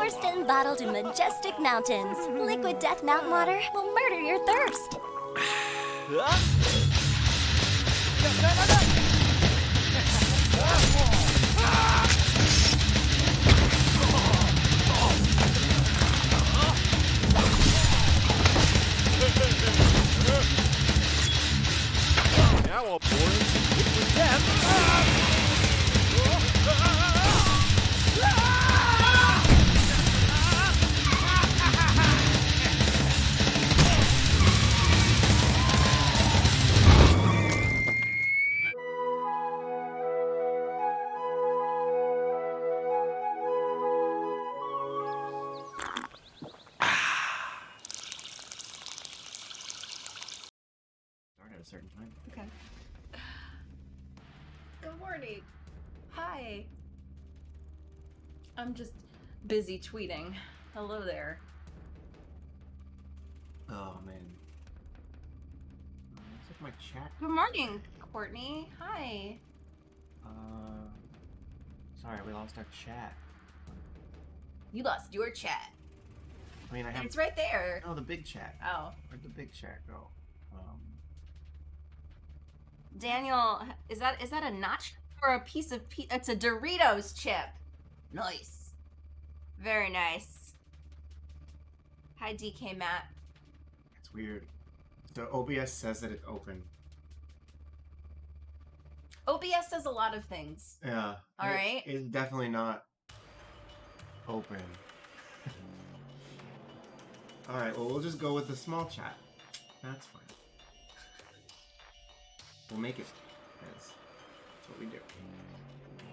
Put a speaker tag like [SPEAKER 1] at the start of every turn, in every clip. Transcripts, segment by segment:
[SPEAKER 1] Sourced and bottled in majestic mountains, liquid death mountain water will murder your thirst.
[SPEAKER 2] Now I'll pour in some liquid death.
[SPEAKER 3] Start at a certain time.
[SPEAKER 4] Okay. Good morning. Hi. I'm just busy tweeting. Hello there.
[SPEAKER 3] Oh man. Looks like my chat.
[SPEAKER 4] Good morning, Courtney. Hi.
[SPEAKER 3] Sorry, we lost our chat.
[SPEAKER 4] You lost your chat.
[SPEAKER 3] I mean, I have.
[SPEAKER 4] It's right there.
[SPEAKER 3] No, the big chat.
[SPEAKER 4] Oh.
[SPEAKER 3] Where'd the big chat go?
[SPEAKER 4] Daniel, is that a notch or a piece of it's a Doritos chip. Nice. Very nice. Hi, DK Matt.
[SPEAKER 3] It's weird. So OBS says that it's open.
[SPEAKER 4] OBS says a lot of things.
[SPEAKER 3] Yeah.
[SPEAKER 4] All right.
[SPEAKER 3] It's definitely not open. All right. Well, we'll just go with the small chat. That's fine. We'll make it. That's what we do.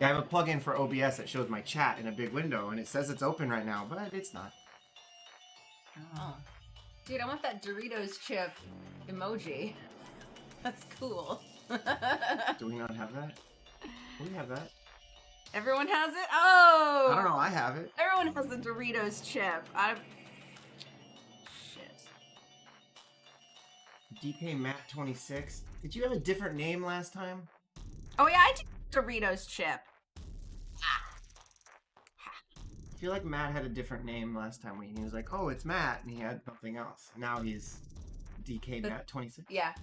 [SPEAKER 3] Yeah, I have a plugin for OBS that shows my chat in a big window, and it says it's open right now, but it's not.
[SPEAKER 4] Oh. Dude, I want that Doritos chip emoji. That's cool.
[SPEAKER 3] Do we not have that? We have that.
[SPEAKER 4] Everyone has it? Oh!
[SPEAKER 3] I don't know. I have it.
[SPEAKER 4] Everyone has the Doritos chip. Shit.
[SPEAKER 3] DK Matt 26. Did you have a different name last time?
[SPEAKER 4] Oh yeah, I did Doritos chip.
[SPEAKER 3] I feel like Matt had a different name last time. He was like, "Oh, it's Matt," and he had something else. Now he's DK Matt 26.
[SPEAKER 4] Yeah.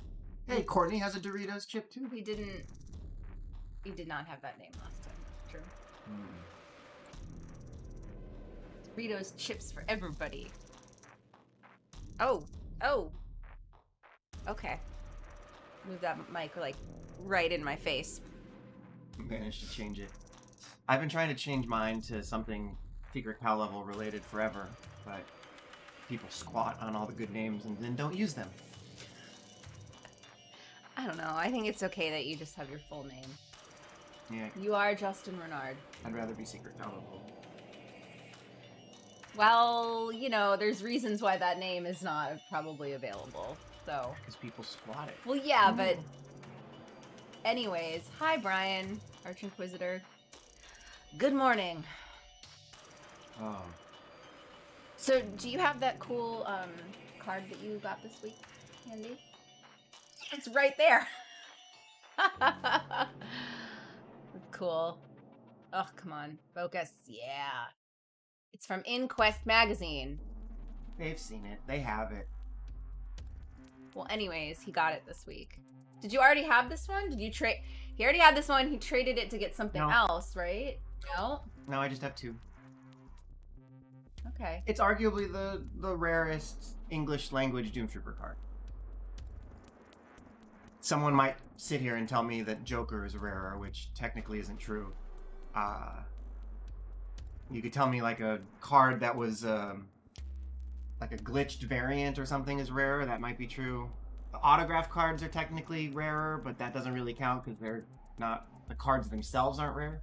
[SPEAKER 3] Hey, Courtney has a Doritos chip too.
[SPEAKER 4] He did not have that name last time. That's true. Doritos chips for everybody. Oh. Okay. Move that mic like right in my face.
[SPEAKER 3] Managed to change it. I've been trying to change mine to something Secret Cow level related forever, but people squat on all the good names and then don't use them.
[SPEAKER 4] I don't know. I think it's okay that you just have your full name.
[SPEAKER 3] Yeah,
[SPEAKER 4] You are Justin Renard.
[SPEAKER 3] I'd rather be Secret Cow level.
[SPEAKER 4] Well, you know, there's reasons why that name is not probably available. So.
[SPEAKER 3] Because people squat it.
[SPEAKER 4] Well, yeah, but. Anyways, hi Brian, Arch Inquisitor. Good morning.
[SPEAKER 3] Oh.
[SPEAKER 4] So, do you have that cool card that you got this week, Andy? It's right there. That's cool. Oh, come on, focus. Yeah. It's from InQuest magazine.
[SPEAKER 3] They've seen it. They have it.
[SPEAKER 4] Well, anyways, he got it this week. Did you already have this one? Did you trade? He already had this one. He traded it to get something else, right? No?
[SPEAKER 3] No, I just have two.
[SPEAKER 4] Okay.
[SPEAKER 3] It's arguably the rarest English language Doomtrooper card. Someone might sit here and tell me that Joker is rarer, which technically isn't true. You could tell me like a card that was like a glitched variant or something is rarer. That might be true. The autograph cards are technically rarer, but that doesn't really count because they're not, the cards themselves aren't rare.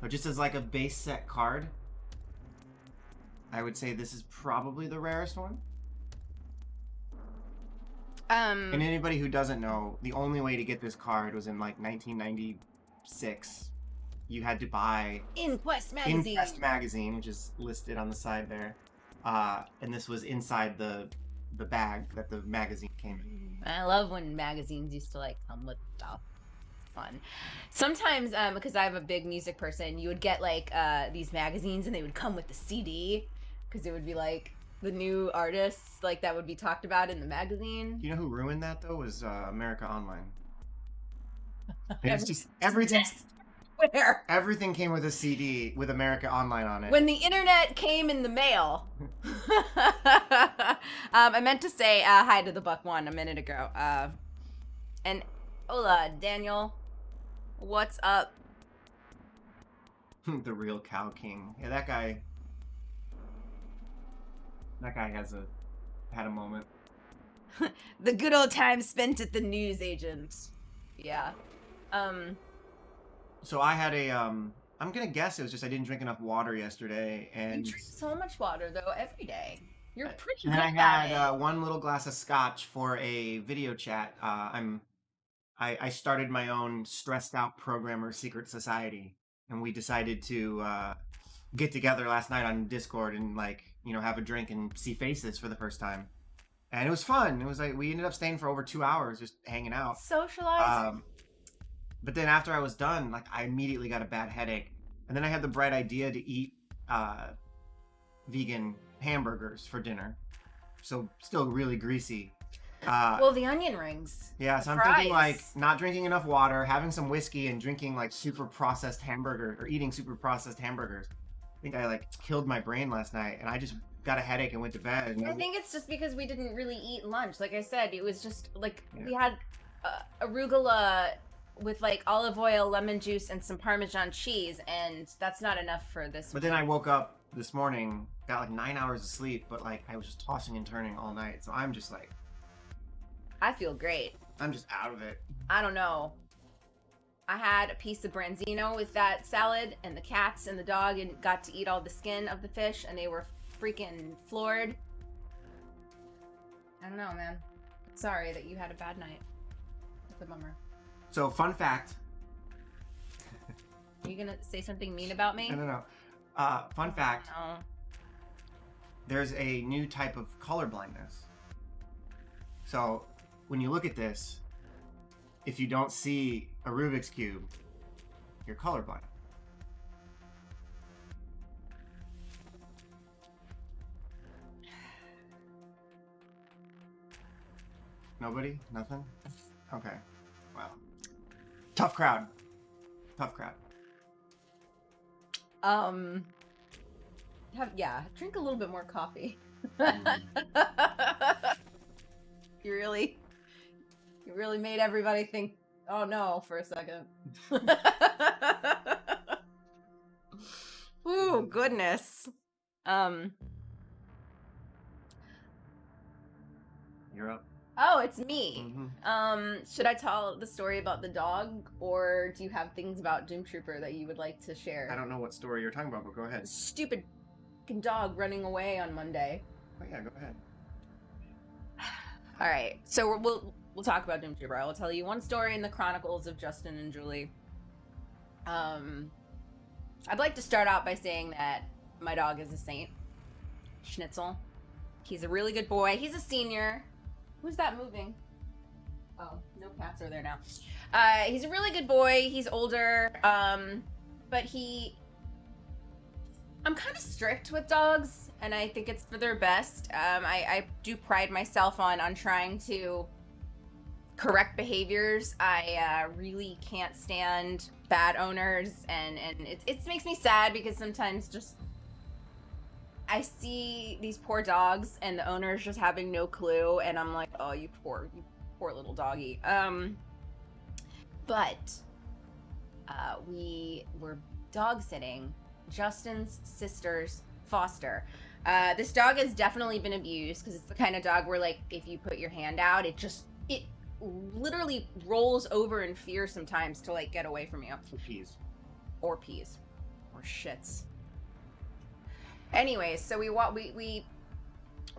[SPEAKER 3] So just as like a base set card, I would say this is probably the rarest one. And anybody who doesn't know, the only way to get this card was in like 1996. You had to buy
[SPEAKER 4] InQuest magazine.
[SPEAKER 3] InQuest magazine, which is listed on the side there. And this was inside the bag that the magazine came in.
[SPEAKER 4] I love when magazines used to like come with stuff. fun. Sometimes, because I'm a big music person, you would get like these magazines, and they would come with the CD, because it would be like the new artists like that would be talked about in the magazine.
[SPEAKER 3] You know who ruined that though was America Online. It's just everything.
[SPEAKER 4] Where?
[SPEAKER 3] Everything came with a CD with America Online on it.
[SPEAKER 4] When the internet came in the mail. I meant to say hi to the Buck One a minute ago. And hola, Daniel. What's up?
[SPEAKER 3] The real Cow King. Yeah, that guy. That guy had a moment.
[SPEAKER 4] The good old times spent at the newsagent. Yeah.
[SPEAKER 3] So I had a I'm gonna guess it was just I didn't drink enough water yesterday, and
[SPEAKER 4] You drink so much water though every day. You're pretty
[SPEAKER 3] and
[SPEAKER 4] good
[SPEAKER 3] then I
[SPEAKER 4] at
[SPEAKER 3] had
[SPEAKER 4] it.
[SPEAKER 3] one little glass of scotch for a video chat. I started my own stressed out programmer secret society, and we decided to get together last night on Discord and have a drink and see faces for the first time, and it was fun. It was like we ended up staying for over 2 hours just hanging out.
[SPEAKER 4] Socializing.
[SPEAKER 3] But then after I was done, I immediately got a bad headache, and then I had the bright idea to eat vegan hamburgers for dinner, so still really greasy.
[SPEAKER 4] Well, the onion rings.
[SPEAKER 3] Yeah, so I'm thinking not drinking enough water, having some whiskey, and drinking super processed hamburgers or eating super processed hamburgers. I think I killed my brain last night, and I just got a headache and went to bed. And
[SPEAKER 4] I think it's just because we didn't really eat lunch. Like I said, it was just we had arugula with olive oil, lemon juice, and some Parmesan cheese, and that's not enough for this.
[SPEAKER 3] But then I woke up this morning, got 9 hours of sleep, but I was just tossing and turning all night, so I'm just
[SPEAKER 4] I feel great.
[SPEAKER 3] I'm just out of it.
[SPEAKER 4] I don't know. I had a piece of branzino with that salad, and the cats and the dog and got to eat all the skin of the fish, and they were freaking floored. I don't know, man. Sorry that you had a bad night. It's a bummer.
[SPEAKER 3] So, fun fact.
[SPEAKER 4] Are you gonna say something mean about me?
[SPEAKER 3] No. Fun fact.
[SPEAKER 4] No.
[SPEAKER 3] There's a new type of color blindness. So, when you look at this, if you don't see a Rubik's Cube, you're colorblind. Nobody? Nothing? Okay. Wow. Tough crowd.
[SPEAKER 4] Drink a little bit more coffee.
[SPEAKER 3] Mm.
[SPEAKER 4] You really made everybody think, oh no, for a second. Ooh, goodness.
[SPEAKER 3] You're up.
[SPEAKER 4] Oh, it's me.
[SPEAKER 3] Mm-hmm.
[SPEAKER 4] Should I tell the story about the dog, or do you have things about Doomtrooper that you would like to share?
[SPEAKER 3] I don't know what story you're talking about, but go ahead.
[SPEAKER 4] Stupid fucking dog running away on Monday.
[SPEAKER 3] Oh yeah, go ahead.
[SPEAKER 4] All right, so we'll talk about Doomtrooper. I will tell you one story in the Chronicles of Justin and Julie. I'd like to start out by saying that my dog is a saint. Schnitzel. He's a really good boy. He's a senior. Who's that moving? Oh, no cats are there now. He's a really good boy. He's older. But I'm kind of strict with dogs, and I think it's for their best. I do pride myself on trying to correct behaviors. I really can't stand bad owners, and it makes me sad because sometimes just I see these poor dogs and the owners just having no clue, and I'm like, oh, you poor little doggy. But we were dog sitting Justin's sister's foster. This dog has definitely been abused because it's the kind of dog where if you put your hand out, it literally rolls over in fear sometimes to get away from you. Or peas or shits. Anyways, so we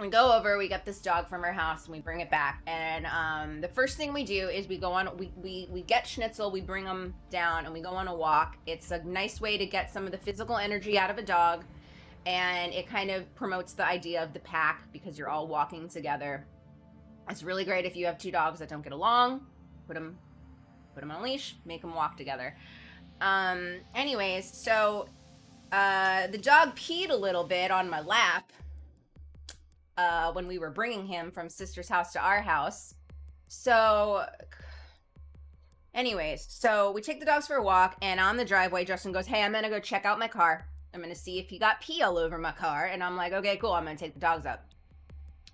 [SPEAKER 4] go over, we get this dog from our house, and we bring it back. And the first thing we do is we get Schnitzel, we bring him down, and we go on a walk. It's a nice way to get some of the physical energy out of a dog, and it kind of promotes the idea of the pack because you're all walking together. It's really great if you have two dogs that don't get along. Put them put him on a leash, make him walk together. Anyways, so the dog peed a little bit on my lap when we were bringing him from sister's house to our house. So anyways, so we take the dogs for a walk, and on the driveway, Justin goes, hey, I'm gonna go check out my car. I'm gonna see if he got pee all over my car. And I'm like, okay, cool, I'm gonna take the dogs up.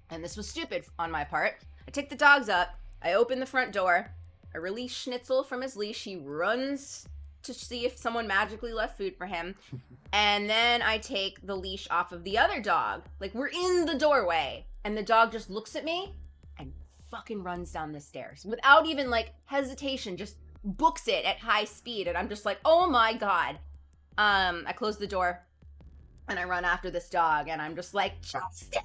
[SPEAKER 4] And this was stupid on my part. I take the dogs up, I open the front door, I release Schnitzel from his leash, he runs to see if someone magically left food for him. And then I take the leash off of the other dog. Like, we're in the doorway, and the dog just looks at me and fucking runs down the stairs without even like hesitation, just books it at high speed. And I'm just like, oh my God. I close the door and I run after this dog, and I'm just like, Justin.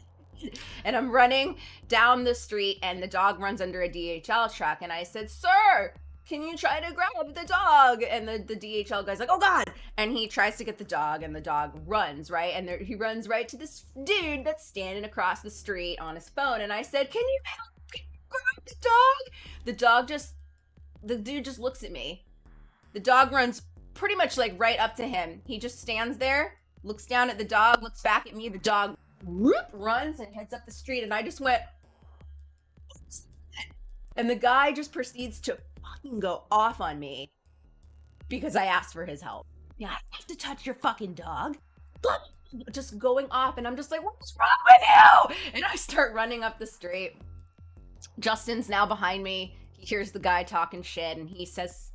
[SPEAKER 4] And I'm running down the street, and the dog runs under a DHL truck, and I said, sir, can you try to grab the dog? And the DHL guy's like, oh God. And he tries to get the dog, and the dog runs, right? And he runs right to this dude that's standing across the street on his phone. And I said, can you grab the dog? The dude just looks at me. The dog runs pretty much like right up to him. He just stands there, looks down at the dog, looks back at me. The dog whoop, runs and heads up the street, and I just went, and the guy just proceeds to fucking go off on me because I asked for his help. Yeah, I have to touch your fucking dog. Just going off, and I'm just like, what's wrong with you? And I start running up the street. Justin's now behind me. He hears the guy talking shit, and he says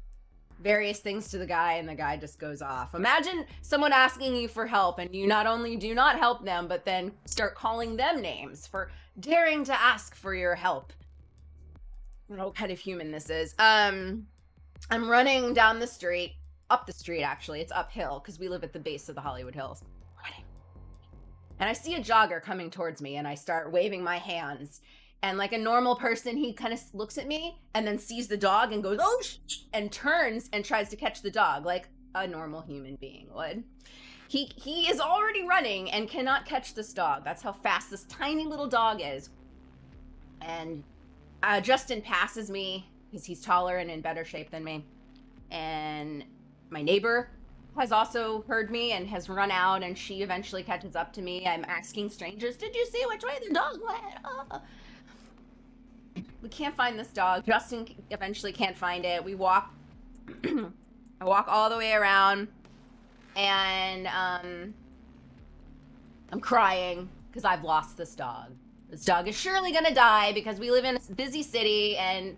[SPEAKER 4] various things to the guy, and the guy just goes off. Imagine someone asking you for help, and you not only do not help them, but then start calling them names for daring to ask for your help. I don't know what kind of human this is. I'm running down the street, up the street actually, it's uphill, because we live at the base of the Hollywood Hills. Running. And I see a jogger coming towards me, and I start waving my hands. And like a normal person, he kind of looks at me and then sees the dog and goes, oh, and turns and tries to catch the dog like a normal human being would. He is already running and cannot catch this dog. That's how fast this tiny little dog is. And Justin passes me because he's taller and in better shape than me. And my neighbor has also heard me and has run out, and she eventually catches up to me. I'm asking strangers, did you see which way the dog went? We can't find this dog. Justin eventually can't find it. We walk, I walk all the way around, and I'm crying because I've lost this dog. This dog is surely gonna die because we live in a busy city, and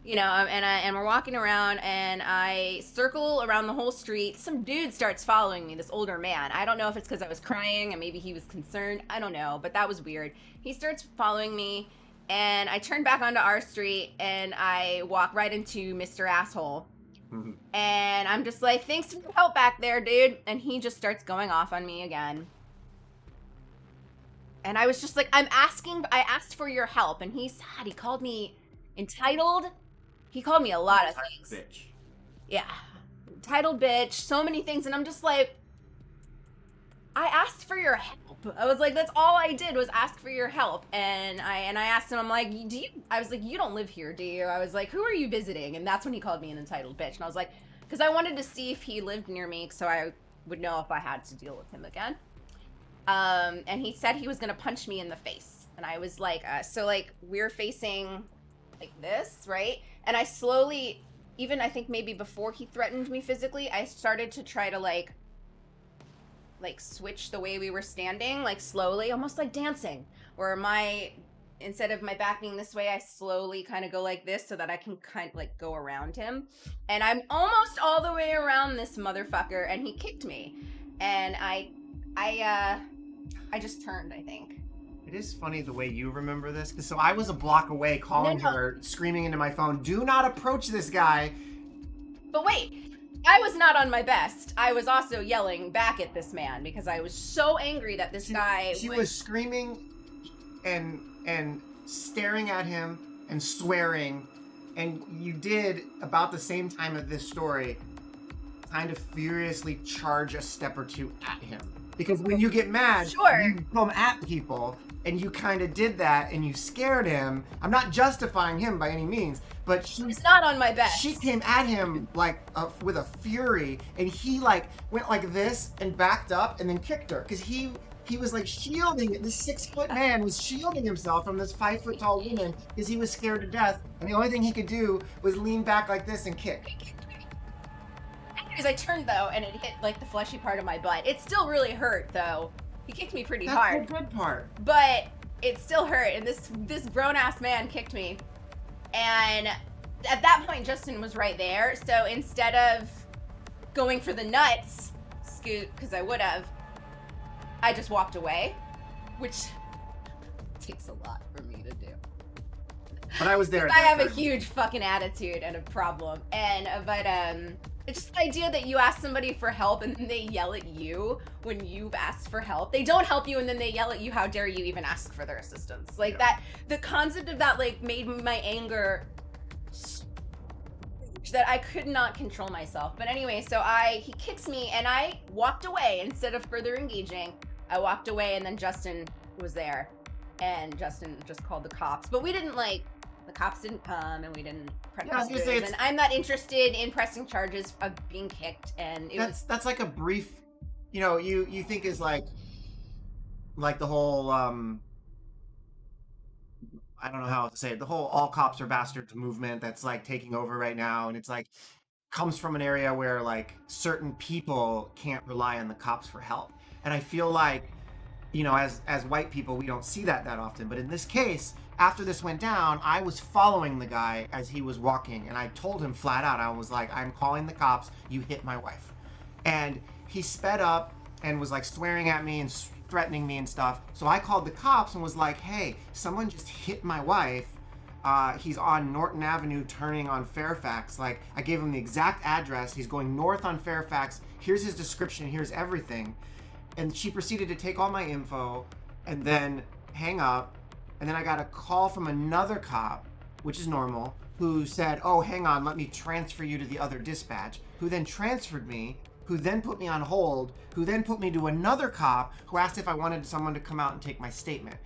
[SPEAKER 4] you know, and we're walking around, and I circle around the whole street. Some dude starts following me, this older man. I don't know if it's because I was crying and maybe he was concerned. I don't know, but that was weird. He starts following me. And I turn back onto our street, and I walk right into Mr. Asshole. Mm-hmm. And I'm just like, thanks for your help back there, dude. And he just starts going off on me again. And I was just like, I asked for your help. And he called me entitled. He called me a lot of things. Bitch. Yeah. Entitled bitch. So many things. And I'm just like, I asked for your help. I was like, that's all I did was ask for your help. And I asked him, I'm like, I was like, you don't live here, do you? I was like, who are you visiting? And that's when he called me an entitled bitch. And I was like, because I wanted to see if he lived near me so I would know if I had to deal with him again. And he said he was going to punch me in the face. And I was like, so like we're facing like this, right? And I slowly, even I think maybe before he threatened me physically, I started to try to like switch the way we were standing, like slowly, almost like dancing, where instead of my back being this way, I slowly kind of go like this so that I can kind of like go around him. And I'm almost all the way around this motherfucker, and he kicked me. And I just turned, I think.
[SPEAKER 3] It is funny the way you remember this. So I was a block away calling her, screaming into my phone, do not approach this guy.
[SPEAKER 4] But wait. I was not on my best. I was also yelling back at this man because I was so angry that this guy
[SPEAKER 3] She was screaming and staring at him and swearing, and you did, about the same time of this story, kind of furiously charge a step or two at him. Because when you get mad,
[SPEAKER 4] Sure.
[SPEAKER 3] you come at people, and you kind of did that, and you scared him. I'm not justifying him by any means, but
[SPEAKER 4] It's not on my best.
[SPEAKER 3] she came at him like with a fury, and he like went like this and backed up and then kicked her because he was like shielding. This 6-foot man was shielding himself from this 5-foot tall woman because he was scared to death, and the only thing he could do was lean back like this and kick.
[SPEAKER 4] Because I turned though, and it hit like the fleshy part of my butt. It still really hurt though. He kicked me pretty
[SPEAKER 3] That's
[SPEAKER 4] hard,
[SPEAKER 3] the good part.
[SPEAKER 4] but it still hurt. And this grown ass man kicked me, and at that point Justin was right there. So instead of going for the nuts, Scoot, because I would have, I just walked away, which takes a lot for me to do.
[SPEAKER 3] But I was there.
[SPEAKER 4] I have a huge fucking attitude and a problem, but it's just the idea that you ask somebody for help and then they yell at you when you've asked for help. They don't help you and then they yell at you. How dare you even ask for their assistance? Like that, the concept of that like made my anger that I could not control myself. But anyway, so he kicks me and I walked away instead of further engaging. I walked away and then Justin was there and Justin just called the cops. But we didn't the cops didn't come and we didn't press charges. And I'm not interested in pressing charges of being kicked. And
[SPEAKER 3] that's like a brief, you think is like the whole, I don't know how to say it, the whole all cops are bastards movement that's like taking over right now. And it's like, comes from an area where like certain people can't rely on the cops for help. And I feel like, as white people, we don't see that often. But in this case, after this went down, I was following the guy as he was walking, and I told him flat out, I was like, I'm calling the cops, you hit my wife. And he sped up and was like swearing at me and threatening me and stuff. So I called the cops and was like, hey, someone just hit my wife. He's on Norton Avenue turning on Fairfax. Like, I gave him the exact address. He's going north on Fairfax. Here's his description. Here's everything. And she proceeded to take all my info and then hang up. And then I got a call from another cop, which is normal, who said, oh, hang on, let me transfer you to the other dispatch, who then transferred me, who then put me on hold, who then put me to another cop who asked if I wanted someone to come out and take my statement.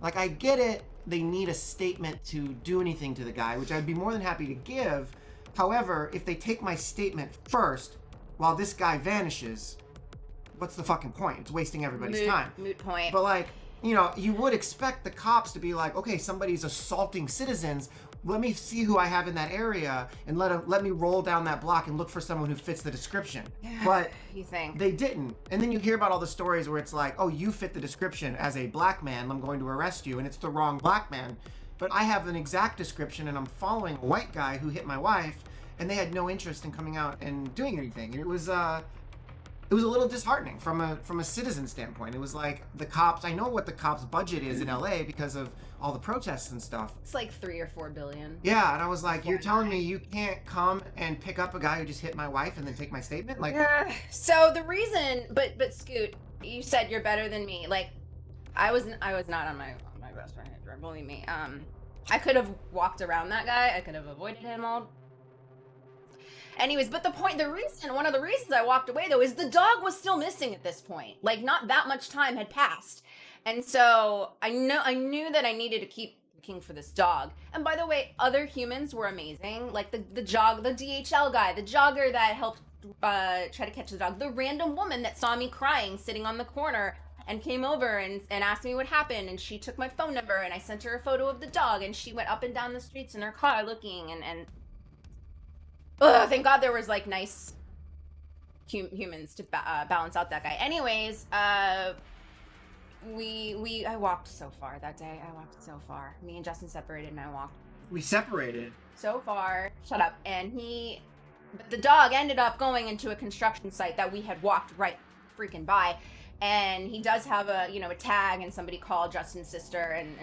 [SPEAKER 3] Like, I get it, they need a statement to do anything to the guy, which I'd be more than happy to give. However, if they take my statement first, while this guy vanishes, what's the fucking point? It's wasting everybody's time.
[SPEAKER 4] Moot point.
[SPEAKER 3] But like, you would expect the cops to be like, okay, somebody's assaulting citizens. Let me see who I have in that area and let me roll down that block and look for someone who fits the description. But
[SPEAKER 4] you think
[SPEAKER 3] they didn't. And then you hear about all the stories where it's like, oh, you fit the description as a black man, I'm going to arrest you, and it's the wrong black man. But I have an exact description and I'm following a white guy who hit my wife, and they had no interest in coming out and doing anything. It was a little disheartening from a citizen standpoint. It was like the cops, I know what the cops' budget is in LA because of all the protests and stuff.
[SPEAKER 4] It's like 3 or 4 billion.
[SPEAKER 3] Yeah, and I was like, you're telling me you can't come and pick up a guy who just hit my wife and then take my statement? Like,
[SPEAKER 4] so the reason, but Scoot, you said you're better than me. Like, I was not on my best behavior. Believe me. I could have walked around that guy. I could have avoided him all. Anyways, but one of the reasons I walked away though is the dog was still missing at this point. Like, not that much time had passed. And so I knew that I needed to keep looking for this dog. And by the way, other humans were amazing. Like the DHL guy, the jogger that helped try to catch the dog, the random woman that saw me crying sitting on the corner and came over and asked me what happened, and she took my phone number and I sent her a photo of the dog, and she went up and down the streets in her car looking and thank God there was like nice humans to balance out that guy. Anyways, I walked so far that day. I walked so far. Me and Justin separated and I walked.
[SPEAKER 3] We separated.
[SPEAKER 4] So far. Shut up. But the dog ended up going into a construction site that we had walked right freaking by. And he does have a tag, and somebody called Justin's sister, and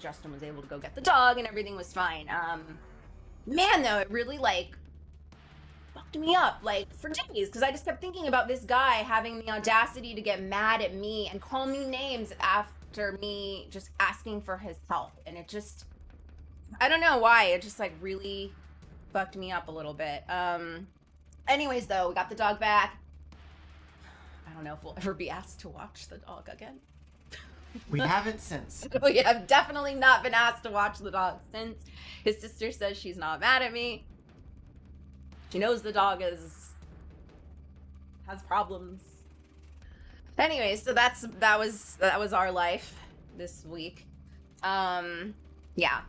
[SPEAKER 4] Justin was able to go get the dog and everything was fine. Man, though, it really fucked me up for days, because I just kept thinking about this guy having the audacity to get mad at me and call me names after me just asking for his help. And it just, I don't know why, it just really fucked me up a little bit. Anyways, though, we got the dog back. don't know if we'll ever be asked to watch the dog again.
[SPEAKER 3] We haven't since.
[SPEAKER 4] We have definitely not been asked to watch the dog since. His sister says she's not mad at me. She knows the dog has problems. Anyway, so that was our life this week. Yeah,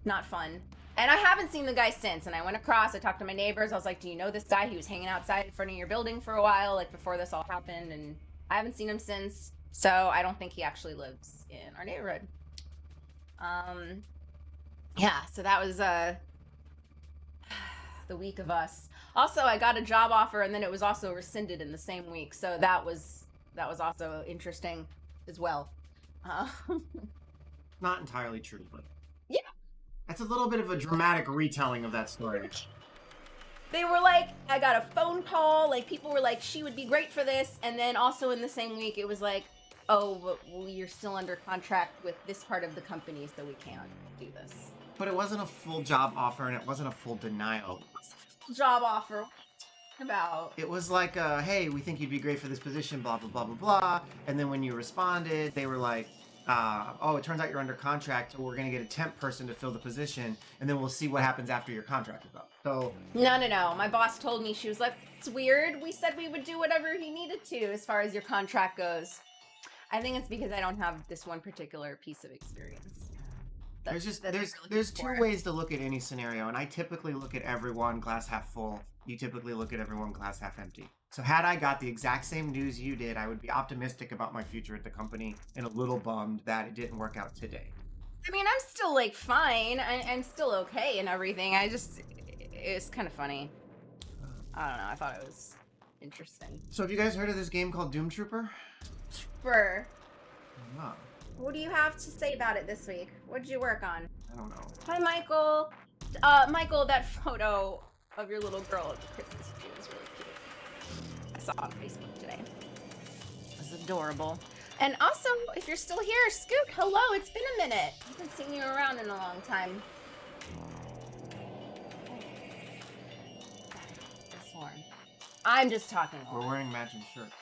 [SPEAKER 4] not fun. And I haven't seen the guy since. And I went across, I talked to my neighbors. I was like, do you know this guy? He was hanging outside in front of your building for a while, like before this all happened. And I haven't seen him since. So I don't think he actually lives in our neighborhood. Yeah, so that was the week of us. Also, I got a job offer and then it was also rescinded in the same week. So that was also interesting as well.
[SPEAKER 3] Not entirely true, but
[SPEAKER 4] yeah.
[SPEAKER 3] That's a little bit of a dramatic retelling of that story.
[SPEAKER 4] They were like, I got a phone call, like people were like, she would be great for this. And then also in the same week, it was like, oh, but you're still under contract with this part of the company, so we can't do this.
[SPEAKER 3] But it wasn't a full job offer and it wasn't a full denial.
[SPEAKER 4] Job offer. About.
[SPEAKER 3] It was like, hey, we think you'd be great for this position, blah, blah, blah, blah, blah. And then when you responded, they were like, oh, it turns out you're under contract, so we're going to get a temp person to fill the position, and then we'll see what happens after your contract is up. So
[SPEAKER 4] No. My boss told me, she was like, it's weird. We said we would do whatever he needed to as far as your contract goes. I think it's because I don't have this one particular piece of experience.
[SPEAKER 3] There's two ways to look at any scenario, and I typically look at everyone glass half full. You typically look at everyone glass half empty. So had I got the exact same news you did, I would be optimistic about my future at the company and a little bummed that it didn't work out today.
[SPEAKER 4] I mean, I'm still like fine. I'm still okay and everything. It's kind of funny. I don't know. I thought it was interesting.
[SPEAKER 3] So have you guys heard of this game called Doomtrooper?
[SPEAKER 4] Sure.
[SPEAKER 3] Oh,
[SPEAKER 4] What do you have to say about it this week? What did you work on?
[SPEAKER 3] I don't know.
[SPEAKER 4] Hi, Michael. Michael, that photo of your little girl at the Christmas tree was really cute. I saw it on Facebook today. It was adorable. And also, if you're still here, Scoot, hello. It's been a minute. I haven't seen you around in a long time. This horn. I'm just talking.
[SPEAKER 3] We're wearing matching shirts.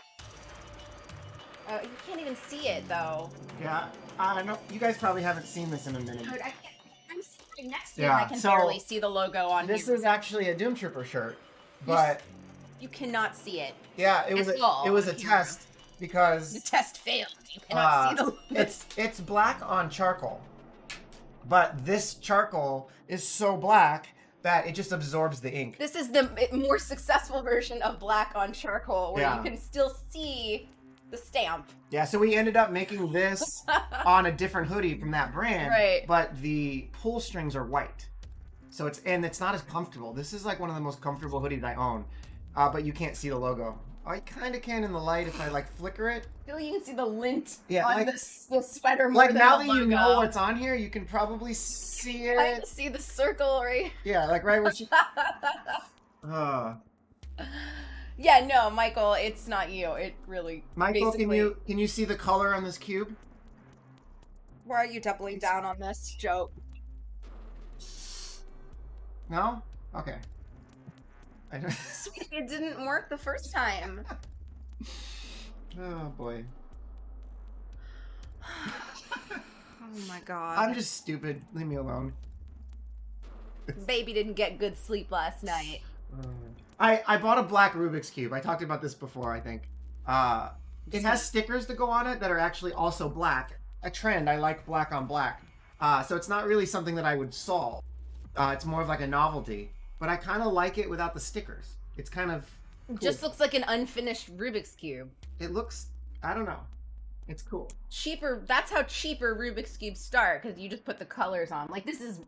[SPEAKER 4] You can't even see it, though.
[SPEAKER 3] Yeah, I know. You guys probably haven't seen this in a minute.
[SPEAKER 4] Dude, I'm sitting next to
[SPEAKER 3] Yeah,
[SPEAKER 4] you. I can
[SPEAKER 3] so
[SPEAKER 4] barely see the logo on
[SPEAKER 3] This
[SPEAKER 4] here.
[SPEAKER 3] is actually a Doomtrooper shirt, but
[SPEAKER 4] You cannot see it.
[SPEAKER 3] yeah, it was
[SPEAKER 4] At all.
[SPEAKER 3] a test because
[SPEAKER 4] The test failed. You cannot see the logo.
[SPEAKER 3] it's black on charcoal, but this charcoal is so black that it just absorbs the ink.
[SPEAKER 4] This is the more successful version of black on charcoal, where
[SPEAKER 3] Yeah.
[SPEAKER 4] you can still see the stamp.
[SPEAKER 3] Yeah, so we ended up making this on a different hoodie from that brand,
[SPEAKER 4] Right.
[SPEAKER 3] but the pull strings are white. So it's not as comfortable. This is like one of the most comfortable hoodies I own, but you can't see the logo. I kind of can in the light if I like flicker it.
[SPEAKER 4] I feel like you can see the lint
[SPEAKER 3] Yeah,
[SPEAKER 4] on
[SPEAKER 3] like-
[SPEAKER 4] the sweater more
[SPEAKER 3] Like
[SPEAKER 4] than
[SPEAKER 3] now
[SPEAKER 4] the
[SPEAKER 3] that you
[SPEAKER 4] logo.
[SPEAKER 3] know what's on here, you can probably see
[SPEAKER 4] I
[SPEAKER 3] it.
[SPEAKER 4] can see the circle right.
[SPEAKER 3] Yeah, like right where she.
[SPEAKER 4] Yeah, no, Michael, it's not you. It really.
[SPEAKER 3] Michael,
[SPEAKER 4] basically...
[SPEAKER 3] can you see the color on this cube?
[SPEAKER 4] Why are you doubling down on this joke?
[SPEAKER 3] No? Okay. I don't...
[SPEAKER 4] Sweet, it didn't work the first time.
[SPEAKER 3] Oh boy.
[SPEAKER 4] Oh my god.
[SPEAKER 3] I'm just stupid. Leave me alone.
[SPEAKER 4] Baby didn't get good sleep last night.
[SPEAKER 3] I bought a black Rubik's Cube. I talked about this before, I think. It has stickers to go on it that are actually also black. A trend, I like black on black. So it's not really something that I would solve. It's more of like a novelty. But I kind of like it without the stickers. It's kind of cool.
[SPEAKER 4] Just looks like an unfinished Rubik's Cube.
[SPEAKER 3] It looks, I don't know. It's cool.
[SPEAKER 4] Cheaper, that's how cheaper Rubik's Cubes start, because you just put the colors on. Like, this is,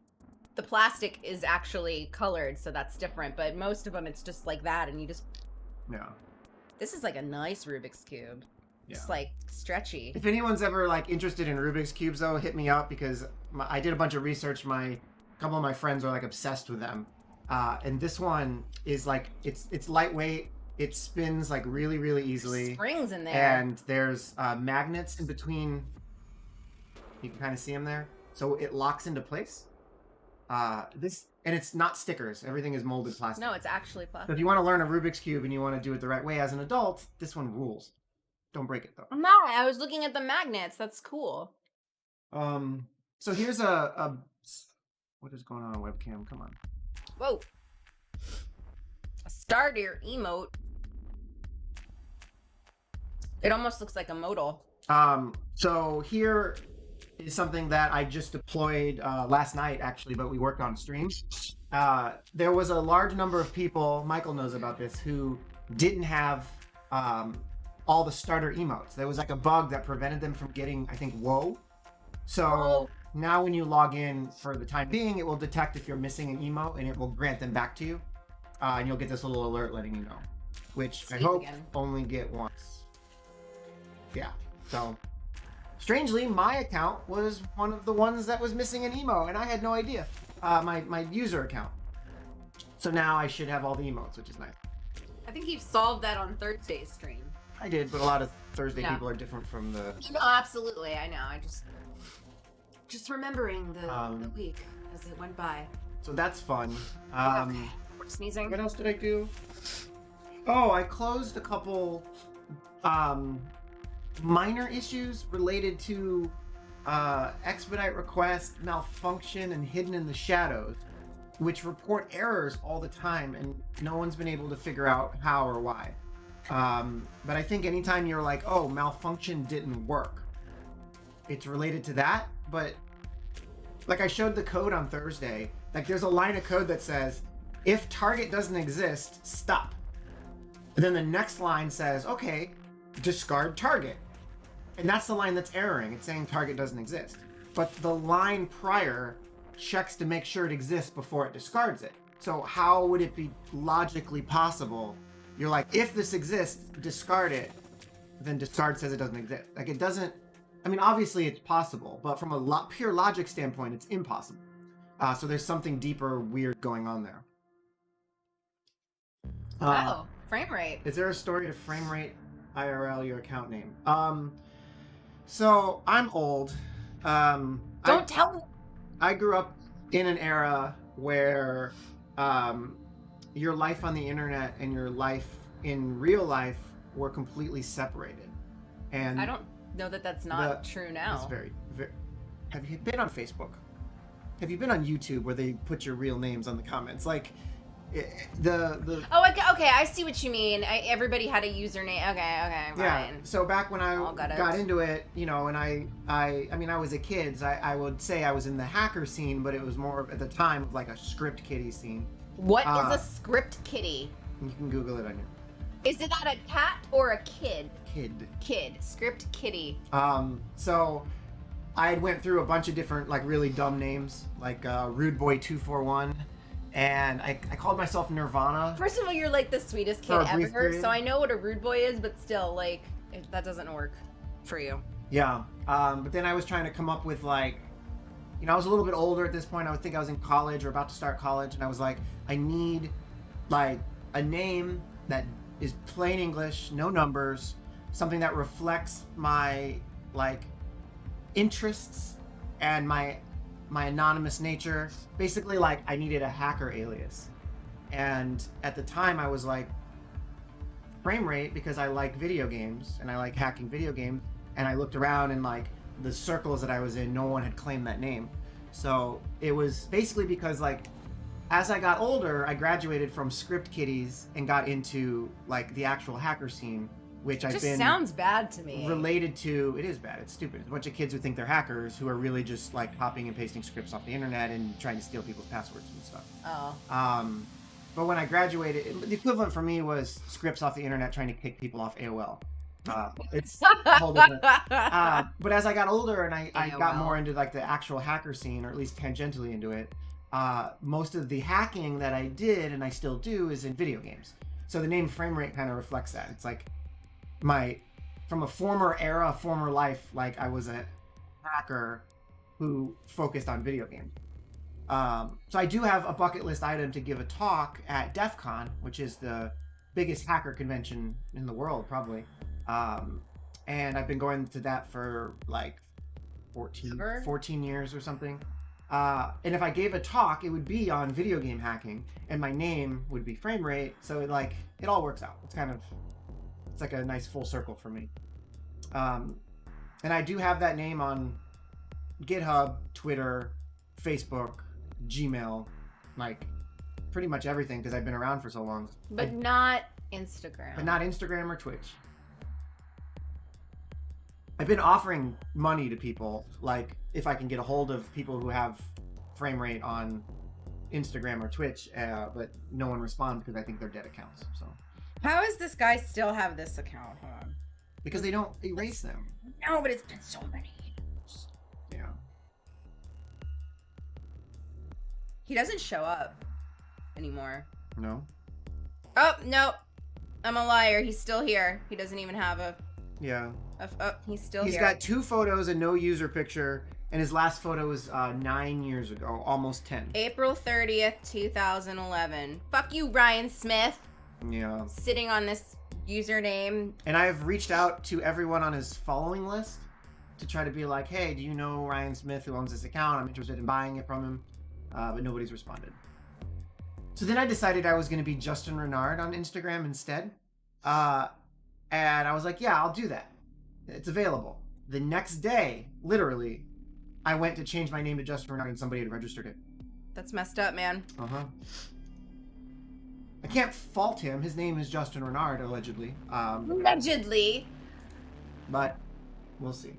[SPEAKER 4] the plastic is actually colored, so that's different, but most of them it's just like that, and you just...
[SPEAKER 3] Yeah.
[SPEAKER 4] This is like a nice Rubik's Cube.
[SPEAKER 3] Yeah.
[SPEAKER 4] It's like stretchy.
[SPEAKER 3] If anyone's ever like interested in Rubik's Cubes though, hit me up because I did a bunch of research. A couple of my friends are like obsessed with them. And this one is like, it's lightweight. It spins like really, really easily.
[SPEAKER 4] Springs in there.
[SPEAKER 3] And there's magnets in between. You can kind of see them there. So it locks into place. And it's not stickers. Everything is molded plastic.
[SPEAKER 4] No, it's actually
[SPEAKER 3] So
[SPEAKER 4] plastic.
[SPEAKER 3] if you want to learn a Rubik's Cube and you want to do it the right way as an adult, this one rules. Don't break it though.
[SPEAKER 4] I'm not. I was looking at the magnets. That's cool.
[SPEAKER 3] So here's a what is going on webcam? Come on.
[SPEAKER 4] Whoa. A starter emote. It almost looks like a modal.
[SPEAKER 3] So here is something that I just deployed last night, actually, but we worked on stream. There was a large number of people, Michael knows about this, who didn't have all the starter emotes. There was like a bug that prevented them from getting, I think, whoa. So now when you log in, for the time being, it will detect if you're missing an emote and it will grant them back to you. And you'll get this little alert letting you know, which I hope only get once. Yeah, so strangely, my account was one of the ones that was missing an emo, and I had no idea. My user account. So now I should have all the emotes, which is nice.
[SPEAKER 4] I think you solved that on Thursday's stream.
[SPEAKER 3] I did, but a lot of Thursday people are different from the...
[SPEAKER 4] No, absolutely, I know. I just remembering the week as it went by.
[SPEAKER 3] So that's fun.
[SPEAKER 4] Okay. We're sneezing.
[SPEAKER 3] What else did I do? Oh, I closed a couple minor issues related to expedite request, malfunction, and hidden in the shadows, which report errors all the time, and no one's been able to figure out how or why. But I think anytime you're like, oh, malfunction didn't work, it's related to that. But like I showed the code on Thursday, like there's a line of code that says, if target doesn't exist, stop. And then the next line says, okay, discard target. And that's the line that's erroring. It's saying target doesn't exist. But the line prior checks to make sure it exists before it discards it. So how would it be logically possible? You're like, if this exists, discard it. Then discard says it doesn't exist. Like it doesn't, I mean, obviously it's possible, but from a pure logic standpoint, it's impossible. So there's something deeper, weird going on there.
[SPEAKER 4] Frame rate.
[SPEAKER 3] Is there a story to frame rate IRL your account name? So I'm old.
[SPEAKER 4] Don't tell me.
[SPEAKER 3] I grew up in an era where your life on the internet and your life in real life were completely separated. And
[SPEAKER 4] I don't know that that's not true now.
[SPEAKER 3] It's very. Have you been on Facebook? Have you been on YouTube where they put your real names on the comments? Like
[SPEAKER 4] Oh, okay, I see what you mean. Everybody had a username. Okay, fine.
[SPEAKER 3] Yeah. So back when I got into it, you know, and I mean, I was a kid. So I would say I was in the hacker scene, but it was more at the time like a script kiddie scene.
[SPEAKER 4] What is a script kitty?
[SPEAKER 3] You can Google it on your.
[SPEAKER 4] Is it that a cat or a kid?
[SPEAKER 3] Kid.
[SPEAKER 4] Script kitty.
[SPEAKER 3] So I went through a bunch of different like really dumb names, like Rude Boy 241. And I called myself Nirvana.
[SPEAKER 4] First of all, you're like the sweetest kid ever, so I know what a rude boy is, but still, like, that doesn't work for you.
[SPEAKER 3] Yeah, but then I was trying to come up with, like, you know, I was a little bit older at this point. I think I was in college or about to start college, and I was like, I need, like, a name that is plain English, no numbers, something that reflects my, like, interests and my anonymous nature. Basically, like, I needed a hacker alias. And at the time I was like, frame rate, because I like video games and I like hacking video games. And I looked around and like the circles that I was in, no one had claimed that name. So it was basically because like, as I got older, I graduated from script kiddies and got into like the actual hacker scene, which I've been
[SPEAKER 4] sounds bad to me.
[SPEAKER 3] Related to. It is bad. It's stupid. It's a bunch of kids who think they're hackers who are really just like copying and pasting scripts off the internet and trying to steal people's passwords and stuff.
[SPEAKER 4] Oh.
[SPEAKER 3] But when I graduated, the equivalent for me was scripts off the internet trying to kick people off AOL. It's a whole different. But as I got older and I got more into like the actual hacker scene, or at least tangentially into it, most of the hacking that I did and I still do is in video games. So the name frame rate kind of reflects that. It's like from a former era, former life, like I was a hacker who focused on video games. So I do have a bucket list item to give a talk at DEF CON, which is the biggest hacker convention in the world, probably. And I've been going to that for like 14 years or something. And if I gave a talk, it would be on video game hacking, and my name would be Frame Rate. So it all works out. It's like a nice full circle for me. And I do have that name on GitHub, Twitter, Facebook, Gmail, like pretty much everything because I've been around for so long.
[SPEAKER 4] But not Instagram.
[SPEAKER 3] But not Instagram or Twitch. I've been offering money to people, like if I can get a hold of people who have frame rate on Instagram or Twitch, but no one responds because I think they're dead accounts. So
[SPEAKER 5] How does this guy still have this account? Hold on.
[SPEAKER 3] because they don't erase them.
[SPEAKER 5] No, but it's been so many years.
[SPEAKER 3] Yeah.
[SPEAKER 5] He doesn't show up anymore.
[SPEAKER 3] No.
[SPEAKER 5] Oh, no. I'm a liar. He's still here. He doesn't even have
[SPEAKER 3] Yeah.
[SPEAKER 5] he's still
[SPEAKER 3] He's
[SPEAKER 5] here.
[SPEAKER 3] got 2 photos and no user picture, and his last photo was 9 years ago, almost 10.
[SPEAKER 5] April 30th, 2011. Fuck you, Ryan Smith.
[SPEAKER 3] Yeah.
[SPEAKER 5] Sitting on this username.
[SPEAKER 3] And I've reached out to everyone on his following list to try to be like, hey, do you know Ryan Smith who owns this account? I'm interested in buying it from him. But nobody's responded. So then I decided I was going to be Justin Renard on Instagram instead. And I was like, yeah, I'll do that. It's available. The next day, literally, I went to change my name to Justin Renard and somebody had registered it.
[SPEAKER 5] That's messed up, man.
[SPEAKER 3] Uh-huh. I can't fault him. His name is Justin Renard, allegedly.
[SPEAKER 5] Allegedly.
[SPEAKER 3] But we'll see.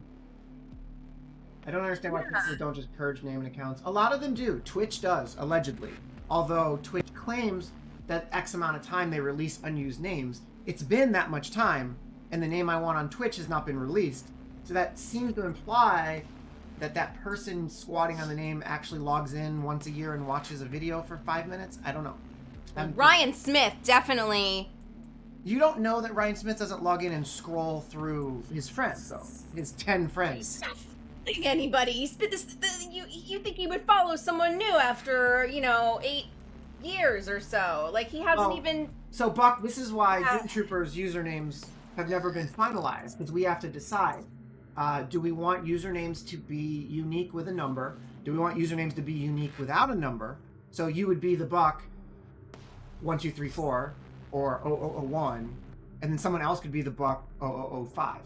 [SPEAKER 3] I don't understand why people don't just purge name and accounts. A lot of them do. Twitch does, allegedly. Although Twitch claims that X amount of time they release unused names. It's been that much time, and the name I want on Twitch has not been released. So that seems to imply that that person squatting on the name actually logs in once a year and watches a video for 5 minutes. I don't know.
[SPEAKER 5] Ryan Smith, definitely.
[SPEAKER 3] You don't know that Ryan Smith doesn't log in and scroll through his friends, though. His 10 friends.
[SPEAKER 5] Anybody. You think he would follow someone new after, 8 years or so. Like, he hasn't even...
[SPEAKER 3] So, Buck, this is why Doomtrooper's usernames have never been finalized, because we have to decide. Do we want usernames to be unique with a number? Do we want usernames to be unique without a number? So you would be the Buck 1234 or 0001, and then someone else could be the Buck 0005.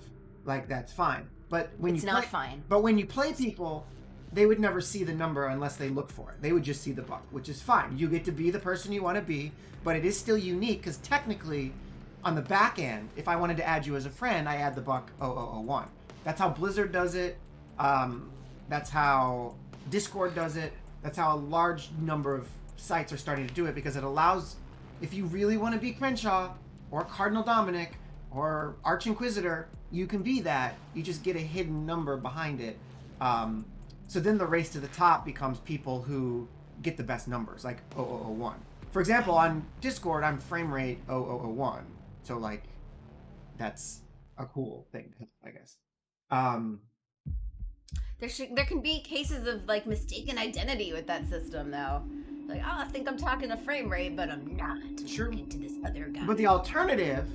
[SPEAKER 3] Like, that's fine. But when
[SPEAKER 5] It's not fine.
[SPEAKER 3] But when you play people, they would never see the number unless they look for it. They would just see the Buck, which is fine. You get to be the person you want to be, but it is still unique because technically, on the back end, if I wanted to add you as a friend, I add the Buck 0001. That's how Blizzard does it. That's how Discord does it. That's how a large number of sites are starting to do it because it allows, if you really want to be Crenshaw or Cardinal Dominic or Arch Inquisitor, you can be that. You just get a hidden number behind it. So then the race to the top becomes people who get the best numbers, like 0001. For example, on Discord, I'm frame rate 0001. So, like, that's a cool thing, I guess.
[SPEAKER 4] There can be cases of like mistaken identity with that system though. Like, oh, I think I'm talking to frame rate, but I'm not. I'm
[SPEAKER 3] Sure.
[SPEAKER 4] talking to this other guy.
[SPEAKER 3] But the alternative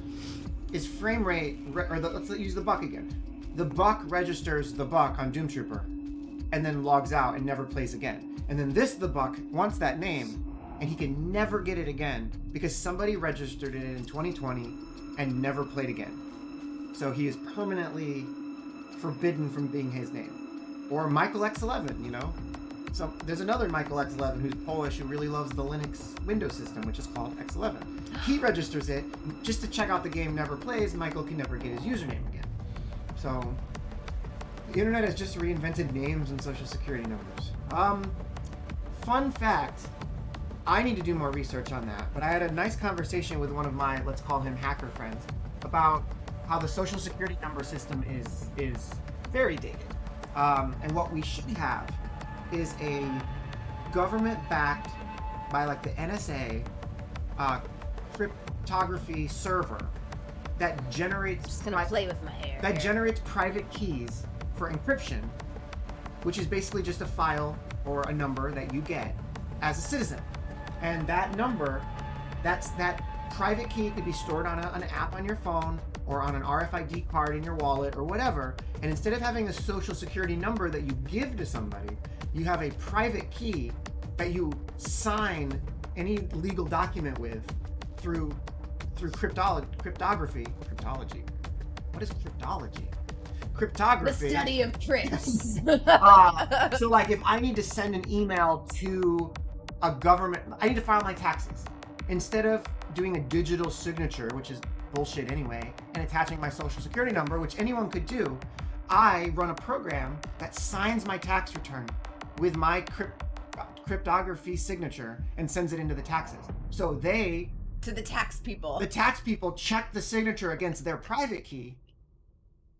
[SPEAKER 3] is frame rate, let's use the Buck again. The Buck registers the Buck on Doomtrooper and then logs out and never plays again. And then the Buck wants that name and he can never get it again because somebody registered it in 2020 and never played again. So he is permanently forbidden from being his name. Or Michael X11, So there's another Michael X11 who's Polish who really loves the Linux Windows system, which is called X11. He registers it just to check out the game, never plays. Michael can never get his username again. So the internet has just reinvented names and social security numbers. Fun fact, I need to do more research on that, but I had a nice conversation with one of my, let's call him hacker friends, about how the social security number system is very dated. And what we should have is a government-backed by like the NSA cryptography server that generates
[SPEAKER 4] Just gonna play with my hair.
[SPEAKER 3] that generates private keys for encryption, which is basically just a file or a number that you get as a citizen. And that number, that private key could be stored on an app on your phone or on an RFID card in your wallet or whatever. And instead of having a social security number that you give to somebody, you have a private key that you sign any legal document with through cryptology. What is cryptology? cryptography.
[SPEAKER 5] The study of tricks.
[SPEAKER 3] So like if I need to send an email to a government, I need to file my taxes. Instead of doing a digital signature, which is bullshit anyway, and attaching my social security number, which anyone could do, I run a program that signs my tax return with my cryptography signature and sends it into the taxes. So they,
[SPEAKER 5] To the tax people.
[SPEAKER 3] the tax people, check the signature against their private key,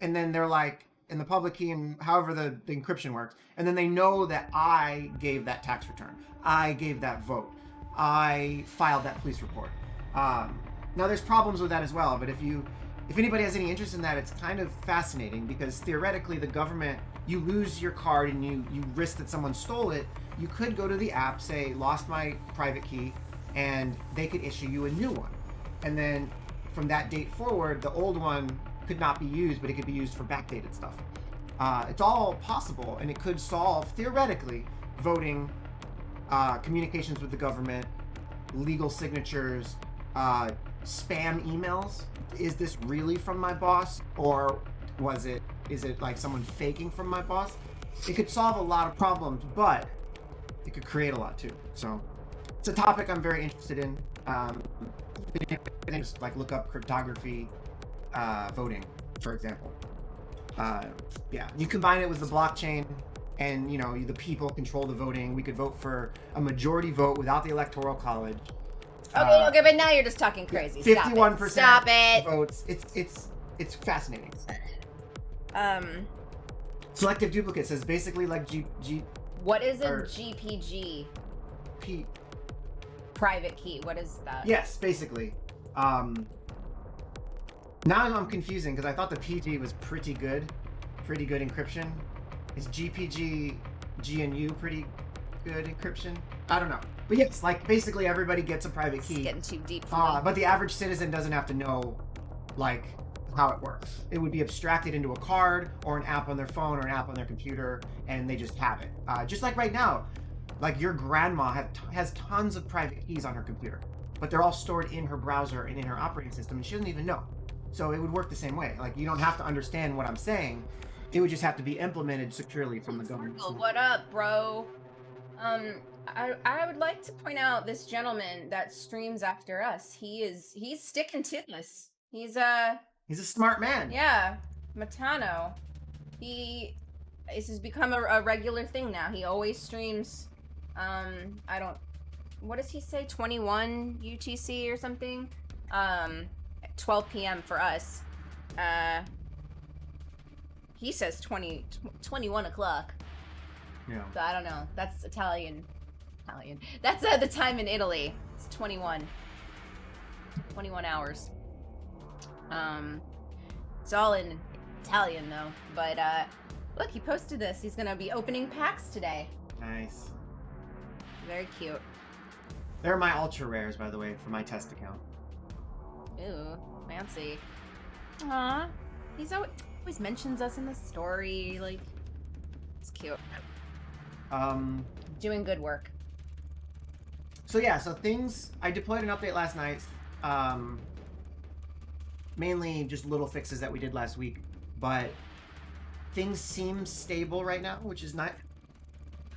[SPEAKER 3] and then they're like, in the public key and however the encryption works, and then they know that I gave that tax return, I gave that vote, I filed that police report. Now there's problems with that as well, but if anybody has any interest in that, it's kind of fascinating because theoretically the government, you lose your card and you risk that someone stole it, you could go to the app, say, lost my private key, and they could issue you a new one. And then from that date forward, the old one could not be used, but it could be used for backdated stuff. It's all possible, and it could solve, theoretically, voting, communications with the government, legal signatures, spam emails. Is this really from my boss, or is it like someone faking from my boss? It could solve a lot of problems, but it could create a lot too. So it's a topic I'm very interested in. Just like look up cryptography voting, for example. Yeah, you combine it with the blockchain, and the people control the voting. We could vote for a majority vote without the electoral college.
[SPEAKER 5] Okay, but now you're just talking crazy.
[SPEAKER 3] 51%
[SPEAKER 5] Stop it.
[SPEAKER 3] votes. It's fascinating.
[SPEAKER 5] Um,
[SPEAKER 3] Selective duplicate says basically like
[SPEAKER 5] what is a
[SPEAKER 3] or-
[SPEAKER 5] GPG?
[SPEAKER 3] P.
[SPEAKER 5] Private key. What is that?
[SPEAKER 3] Yes, basically. Now I'm confusing because I thought the PG was pretty good encryption. Is GPG GNU pretty good encryption? I don't know. But yes, like basically everybody gets a private
[SPEAKER 5] It's
[SPEAKER 3] key.
[SPEAKER 5] getting too deep for me.
[SPEAKER 3] But the average citizen doesn't have to know like how it works. It would be abstracted into a card or an app on their phone or an app on their computer, and they just have it. Just like right now, like your grandma has tons of private keys on her computer, but they're all stored in her browser and in her operating system, and she doesn't even know. So it would work the same way. Like you don't have to understand what I'm saying. It would just have to be implemented securely from the government.
[SPEAKER 5] What up, bro? I would like to point out this gentleman that streams after us. He's sticking to this. He's a
[SPEAKER 3] smart man.
[SPEAKER 5] yeah, Matano. This has become a regular thing now. He always streams. What does he say? 21 UTC or something? 12 p.m. for us. He says 21 o'clock.
[SPEAKER 3] Yeah.
[SPEAKER 5] So I don't know. That's Italian. That's the time in Italy. It's 21 hours. It's all in Italian though. But look, he posted this. He's gonna be opening packs today.
[SPEAKER 3] Nice.
[SPEAKER 5] Very cute.
[SPEAKER 3] They're my ultra rares, by the way, for my test account.
[SPEAKER 5] Ooh, fancy. Aw, he's always mentions us in the story. Like, it's cute. Doing good work.
[SPEAKER 3] So yeah, I deployed an update last night. Mainly just little fixes that we did last week, but things seem stable right now, which is nice.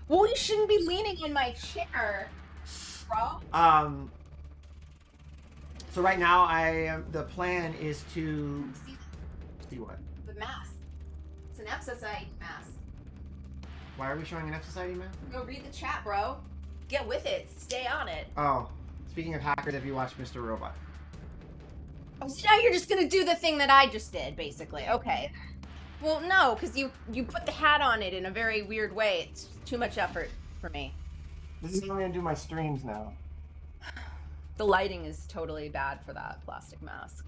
[SPEAKER 5] Well, you shouldn't be leaning on my chair, bro.
[SPEAKER 3] So right now, the plan is to see what?
[SPEAKER 5] The mask. It's an FSI mask.
[SPEAKER 3] Why are we showing an F Society map?
[SPEAKER 5] Go read the chat, bro. Get with it. Stay on it.
[SPEAKER 3] Oh, speaking of hackers, have you watched Mr. Robot?
[SPEAKER 5] Oh, so now you're just gonna do the thing that I just did, basically. Okay. Well, no, because you put the hat on it in a very weird way. It's too much effort for me.
[SPEAKER 3] This is how I'm gonna do my streams now.
[SPEAKER 5] The lighting is totally bad for that plastic mask.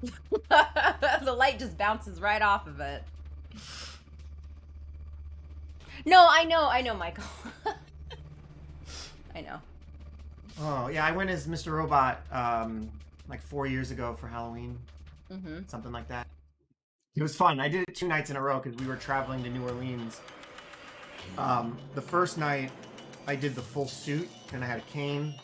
[SPEAKER 5] The light just bounces right off of it. No, I know, Michael. I know.
[SPEAKER 3] Oh yeah, I went as Mr. Robot like 4 years ago for Halloween, something like that. It was fun. I did it 2 nights in a row because we were traveling to New Orleans. The first night, I did the full suit, and I had a cane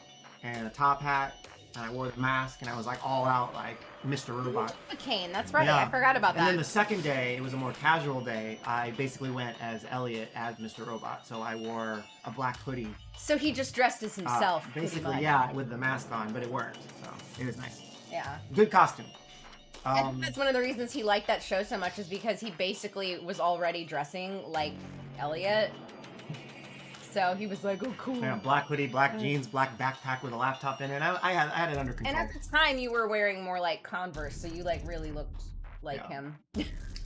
[SPEAKER 3] and a top hat, and I wore the mask, and I was like all out like Mr. Robot.
[SPEAKER 5] A cane, that's right.
[SPEAKER 3] Yeah.
[SPEAKER 5] I forgot about
[SPEAKER 3] And
[SPEAKER 5] that.
[SPEAKER 3] then the second day, it was a more casual day. I basically went as Elliot as Mr. Robot, so I wore a black hoodie.
[SPEAKER 5] So he just dressed as himself. pretty
[SPEAKER 3] Basically,
[SPEAKER 5] much.
[SPEAKER 3] yeah, with the mask on, but it worked, so it was nice.
[SPEAKER 5] Yeah.
[SPEAKER 3] Good costume.
[SPEAKER 5] And that's one of the reasons he liked that show so much is because he basically was already dressing like Elliot. So he was like, oh, cool.
[SPEAKER 3] Yeah, black hoodie, black jeans, black backpack with a laptop in it. I had it under control.
[SPEAKER 5] And at the time, you were wearing more like Converse, so you like really looked like him.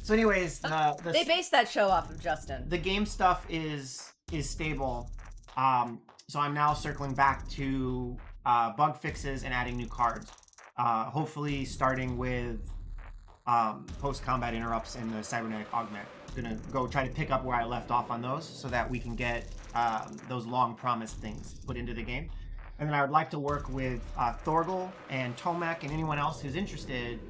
[SPEAKER 3] So anyways,
[SPEAKER 5] They based that show off of Justin.
[SPEAKER 3] the game stuff is stable. So I'm now circling back to bug fixes and adding new cards. Hopefully starting with post-combat interrupts and the cybernetic augment. Gonna go try to pick up where I left off on those so that we can get those long promised things put into the game. And then I would like to work with Thorgal and Tomek and anyone else who's interested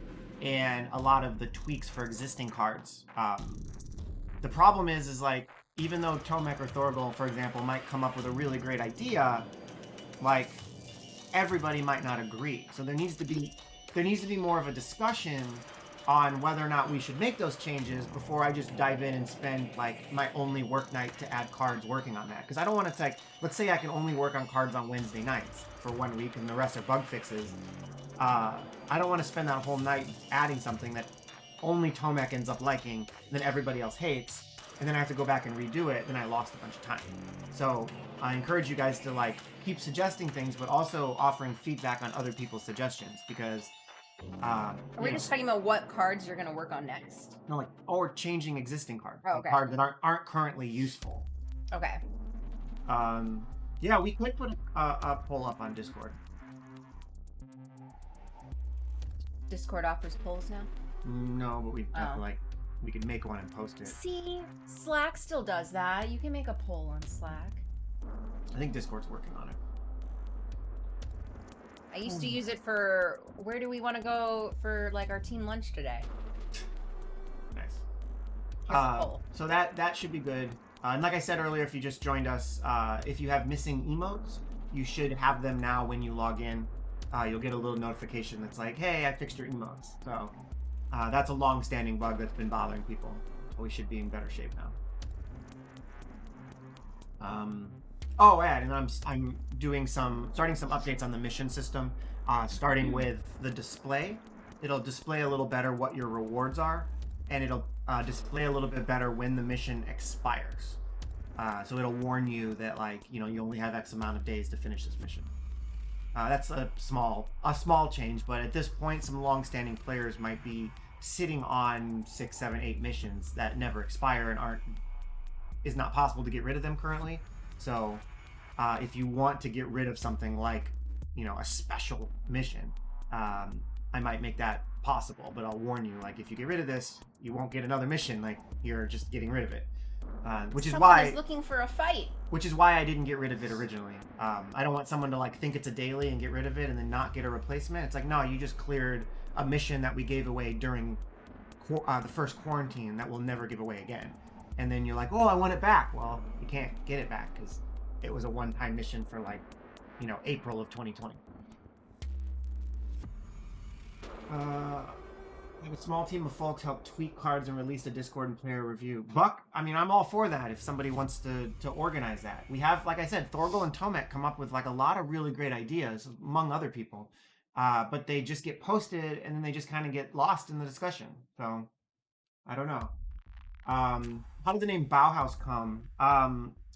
[SPEAKER 3] in a lot of the tweaks for existing cards. The problem is like, even though Tomek or Thorgal, for example, might come up with a really great idea, like, everybody might not agree. So there needs to be more of a discussion on whether or not we should make those changes before I just dive in and spend like my only work night to add cards working on that. Because I don't want to like, let's say I can only work on cards on Wednesday nights for 1 week and the rest are bug fixes. I don't want to spend that whole night adding something that only Tomek ends up liking and then everybody else hates, and then I have to go back and redo it, then I lost a bunch of time. So I encourage you guys to like keep suggesting things, but also offering feedback on other people's suggestions, because
[SPEAKER 5] Are we just talking about what cards you're gonna work on next?
[SPEAKER 3] no, like, or changing existing cards,
[SPEAKER 5] Oh, okay.
[SPEAKER 3] cards that aren't currently useful.
[SPEAKER 5] Okay.
[SPEAKER 3] Yeah, we could put a poll up on Discord.
[SPEAKER 5] Discord offers polls now?
[SPEAKER 3] No, but we have
[SPEAKER 5] Oh.
[SPEAKER 3] to like, we could make one and post it.
[SPEAKER 5] See, Slack still does that. You can make a poll on Slack.
[SPEAKER 3] I think Discord's working on it.
[SPEAKER 5] I used to use it for where do we want to go for like our team lunch today?
[SPEAKER 3] Nice.
[SPEAKER 5] Here's a poll.
[SPEAKER 3] So that should be good. And like I said earlier, if you just joined us, if you have missing emotes, you should have them now when you log in. You'll get a little notification that's like, hey, I fixed your emotes. So that's a long-standing bug that's been bothering people. We should be in better shape now. And I'm doing starting some updates on the mission system, starting with the display. It'll display a little better what your rewards are, and it'll display a little bit better when the mission expires. So it'll warn you that like, you only have X amount of days to finish this mission. That's a small change, but at this point, some long-standing players might be sitting on 6, 7, 8 missions that never expire and is not possible to get rid of them currently. So if you want to get rid of something like, a special mission, I might make that possible, but I'll warn you, like, if you get rid of this, you won't get another mission, like, you're just getting rid of it. Which is
[SPEAKER 5] Someone
[SPEAKER 3] why
[SPEAKER 5] is looking for a fight.
[SPEAKER 3] Which is why I didn't get rid of it originally. I don't want someone to like think it's a daily and get rid of it and then not get a replacement. It's like, no, you just cleared a mission that we gave away during the first quarantine that we'll never give away again. And then you're like, oh, I want it back. Well, you can't get it back because it was a one-time mission for like, April of 2020. A small team of folks helped tweak cards and released a Discord and player review. Buck, I'm all for that if somebody wants to organize that. We have, like I said, Thorgal and Tomek come up with like a lot of really great ideas, among other people. But they just get posted and then they just kind of get lost in the discussion. So, I don't know. How did the name Bauhaus come?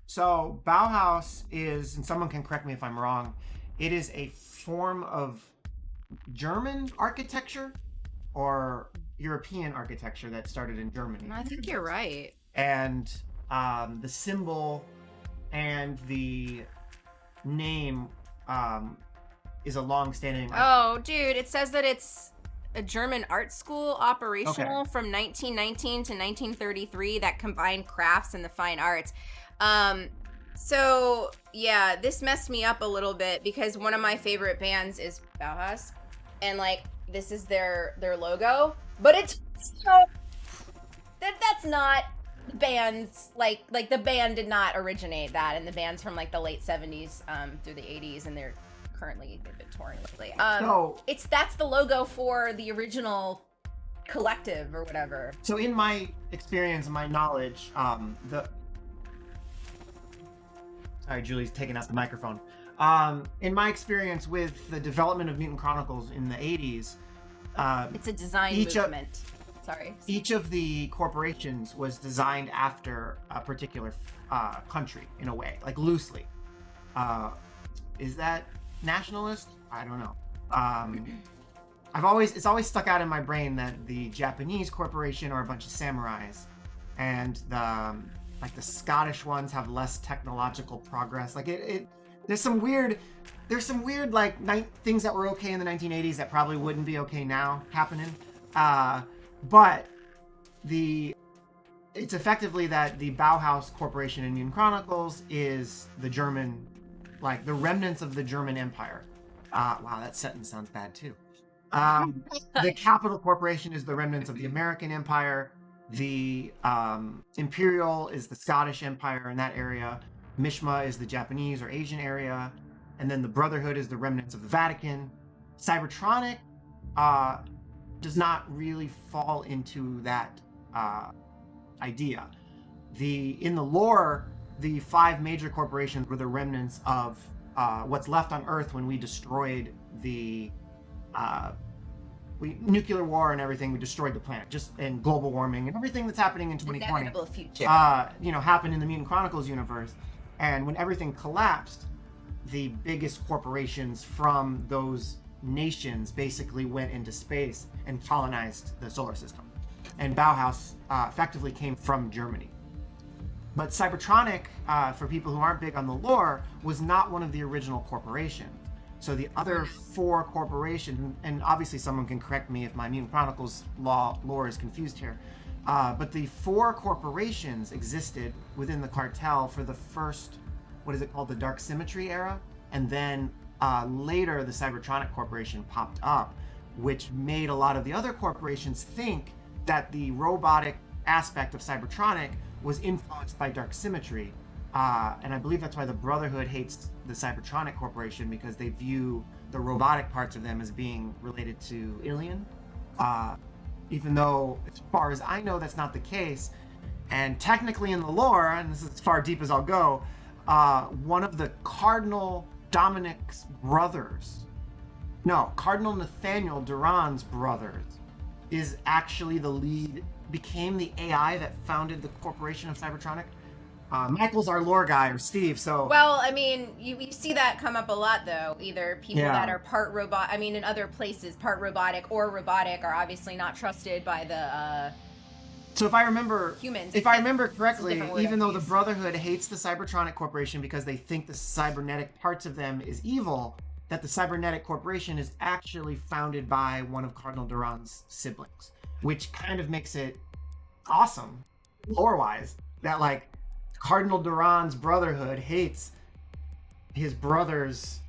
[SPEAKER 3] So, Bauhaus is, and someone can correct me if I'm wrong, it is a form of German architecture or European architecture that started in Germany.
[SPEAKER 5] I think you're right.
[SPEAKER 3] And the symbol and the name is a long-standing...
[SPEAKER 5] Oh, dude, it says that it's a German art school operational from 1919 to 1933 that combined crafts and the fine arts. So, yeah, this messed me up a little bit because one of my favorite bands is Bauhaus. And, like, this is their logo. But it's so... That's not the band's... Like, the band did not originate that. And the band's from, like, the late 70s through the 80s. And they're
[SPEAKER 4] currently they've been touring lately.
[SPEAKER 3] So-
[SPEAKER 4] that's the logo for the original collective or whatever.
[SPEAKER 3] So in my experience and my knowledge, sorry, Julie's taking out the microphone. In my experience with the development of Mutant Chronicles in the 80s,
[SPEAKER 4] It's a design
[SPEAKER 3] Each of-
[SPEAKER 4] movement. Sorry.
[SPEAKER 3] each of the corporations was designed after a particular country in a way, like loosely. Is that nationalist? I don't know. It's always stuck out in my brain that the Japanese corporation are a bunch of samurais, and the Scottish ones have less technological progress. Like there's some weird like things that were okay in the 1980s that probably wouldn't be okay now happening. But it's effectively that the Bauhaus Corporation in Mutant Chronicles is the German, like the remnants of the German Empire. Wow, that sentence sounds bad too. The Capital Corporation is the remnants of the American Empire. The Imperial is the Scottish Empire in that area. Mishma is the Japanese or Asian area. And then the Brotherhood is the remnants of the Vatican. Cybertronic does not really fall into that idea. In the lore, the 5 major corporations were the remnants of what's left on Earth when we destroyed the nuclear war and everything. We destroyed the planet, and global warming and everything that's happening in 2020.
[SPEAKER 4] Inevitable future.
[SPEAKER 3] Happened in the Mutant Chronicles universe. And when everything collapsed, the biggest corporations from those nations basically went into space and colonized the solar system. And Bauhaus effectively came from Germany. But Cybertronic, for people who aren't big on the lore, was not one of the original corporations. So the other 4 corporations, and obviously someone can correct me if my Mutant Chronicles lore is confused here, but the 4 corporations existed within the cartel for the first, what is it called, the Dark Symmetry era, and then later the Cybertronic Corporation popped up, which made a lot of the other corporations think that the robotic aspect of Cybertronic was influenced by Dark Symmetry. And I believe that's why the Brotherhood hates the Cybertronic Corporation, because they view the robotic parts of them as being related to Alien. Even though, as far as I know, that's not the case. And technically in the lore, and this is as far deep as I'll go, one of the Cardinal Dominic's brothers, Cardinal Nathaniel Duran's brothers, is actually became the AI that founded the corporation of Cybertronic. Michael's our lore guy, or Steve, so...
[SPEAKER 4] Well, I mean, you see that come up a lot, though. Either people that are part robot... I mean, in other places, part robotic or robotic are obviously not trusted by the,
[SPEAKER 3] So if I remember...
[SPEAKER 4] humans.
[SPEAKER 3] If I remember correctly,
[SPEAKER 4] different word
[SPEAKER 3] even
[SPEAKER 4] I
[SPEAKER 3] though the
[SPEAKER 4] use.
[SPEAKER 3] Brotherhood hates the Cybertronic Corporation because they think the cybernetic parts of them is evil, that the Cybernetic Corporation is actually founded by one of Cardinal Duran's siblings, which kind of makes it awesome, lore-wise, that, like, Cardinal Duran's Brotherhood hates his brother's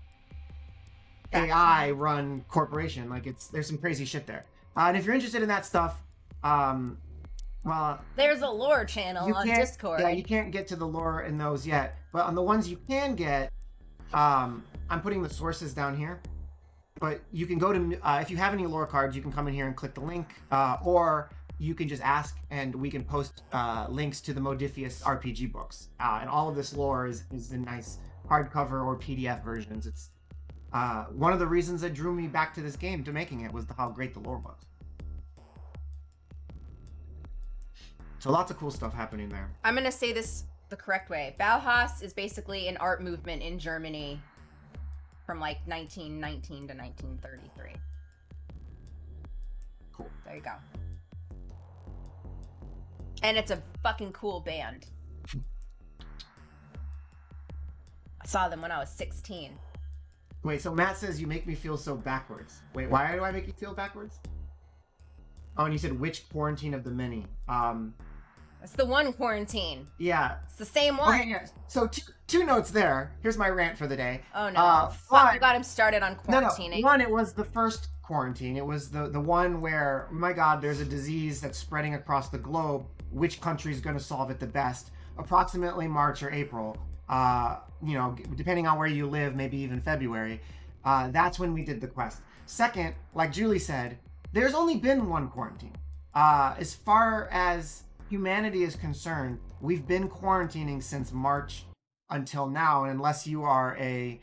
[SPEAKER 3] AI-run corporation. Like, there's some crazy shit there. And if you're interested in that stuff, well,
[SPEAKER 4] There's a lore channel on Discord.
[SPEAKER 3] Yeah, you can't get to the lore in those yet. But on the ones you can get, I'm putting the sources down here. But you can go to, if you have any lore cards, you can come in here and click the link, or you can just ask and we can post links to the Modifius RPG books. And all of this lore is in nice hardcover or PDF versions. It's one of the reasons that drew me back to this game, to making it, was how great the lore was. So lots of cool stuff happening there.
[SPEAKER 4] I'm going to say this the correct way. Bauhaus is basically an art movement in Germany from like 1919 to 1933.
[SPEAKER 3] Cool.
[SPEAKER 4] There you go. And it's a fucking cool band. I saw them when I was 16.
[SPEAKER 3] Wait, so Matt says you make me feel so backwards. Wait, why do I make you feel backwards? Oh, and you said which quarantine of the many?
[SPEAKER 4] It's the one quarantine.
[SPEAKER 3] Yeah.
[SPEAKER 4] It's the same one.
[SPEAKER 3] Okay, yeah. So two notes there. Here's my rant for the day.
[SPEAKER 4] Oh no. Fuck, you got him started on quarantining.
[SPEAKER 3] No. One, it was the first quarantine. It was the one where, my God, there's a disease that's spreading across the globe. Which country is going to solve it the best? Approximately March or April. Depending on where you live, maybe even February. That's when we did the quest. Second, like Julie said, there's only been one quarantine. As far as humanity is concerned, we've been quarantining since March until now. And unless you are a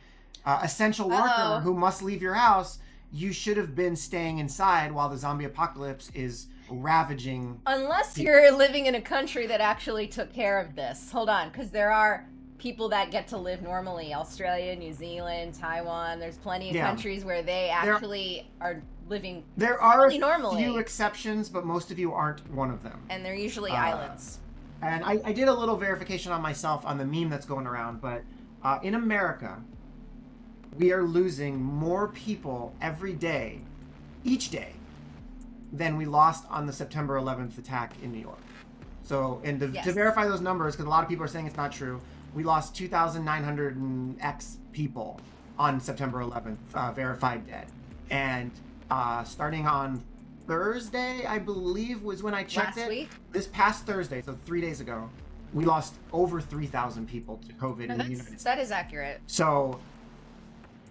[SPEAKER 3] essential worker who must leave your house, you should have been staying inside while the zombie apocalypse is ravaging.
[SPEAKER 4] Unless you're living in a country that actually took care of this. Hold on, because there are people that get to live normally. Australia, New Zealand, Taiwan. There's plenty of countries where they actually are living
[SPEAKER 3] There are
[SPEAKER 4] normally.
[SPEAKER 3] a few exceptions, but most of you aren't one of them.
[SPEAKER 4] And they're usually islands.
[SPEAKER 3] And I did a little verification on myself on the meme that's going around, but in America, we are losing more people every day, each day, than we lost on the September 11th attack in New York. So, and to verify those numbers, because a lot of people are saying it's not true, we lost 2,900 and X people on September 11th, verified dead. And starting on Thursday, I believe, was when I checked
[SPEAKER 4] Last week?
[SPEAKER 3] This past Thursday, so 3 days ago, we lost over 3,000 people to COVID in the United States.
[SPEAKER 4] That is accurate.
[SPEAKER 3] So,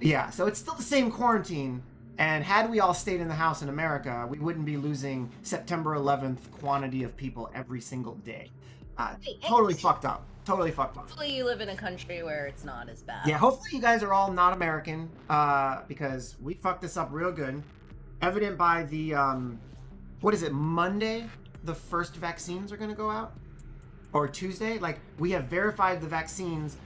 [SPEAKER 3] yeah, so it's still the same quarantine. And had we all stayed in the house in America, we wouldn't be losing September 11th quantity of people every single day. Totally fucked up. Totally fucked up.
[SPEAKER 4] Hopefully you live in a country where it's not as bad.
[SPEAKER 3] Yeah, hopefully you guys are all not American, because we fucked this up real good. Evident by the, what is it, Monday, the first vaccines are going to go out? Or Tuesday? Like, we have verified the vaccines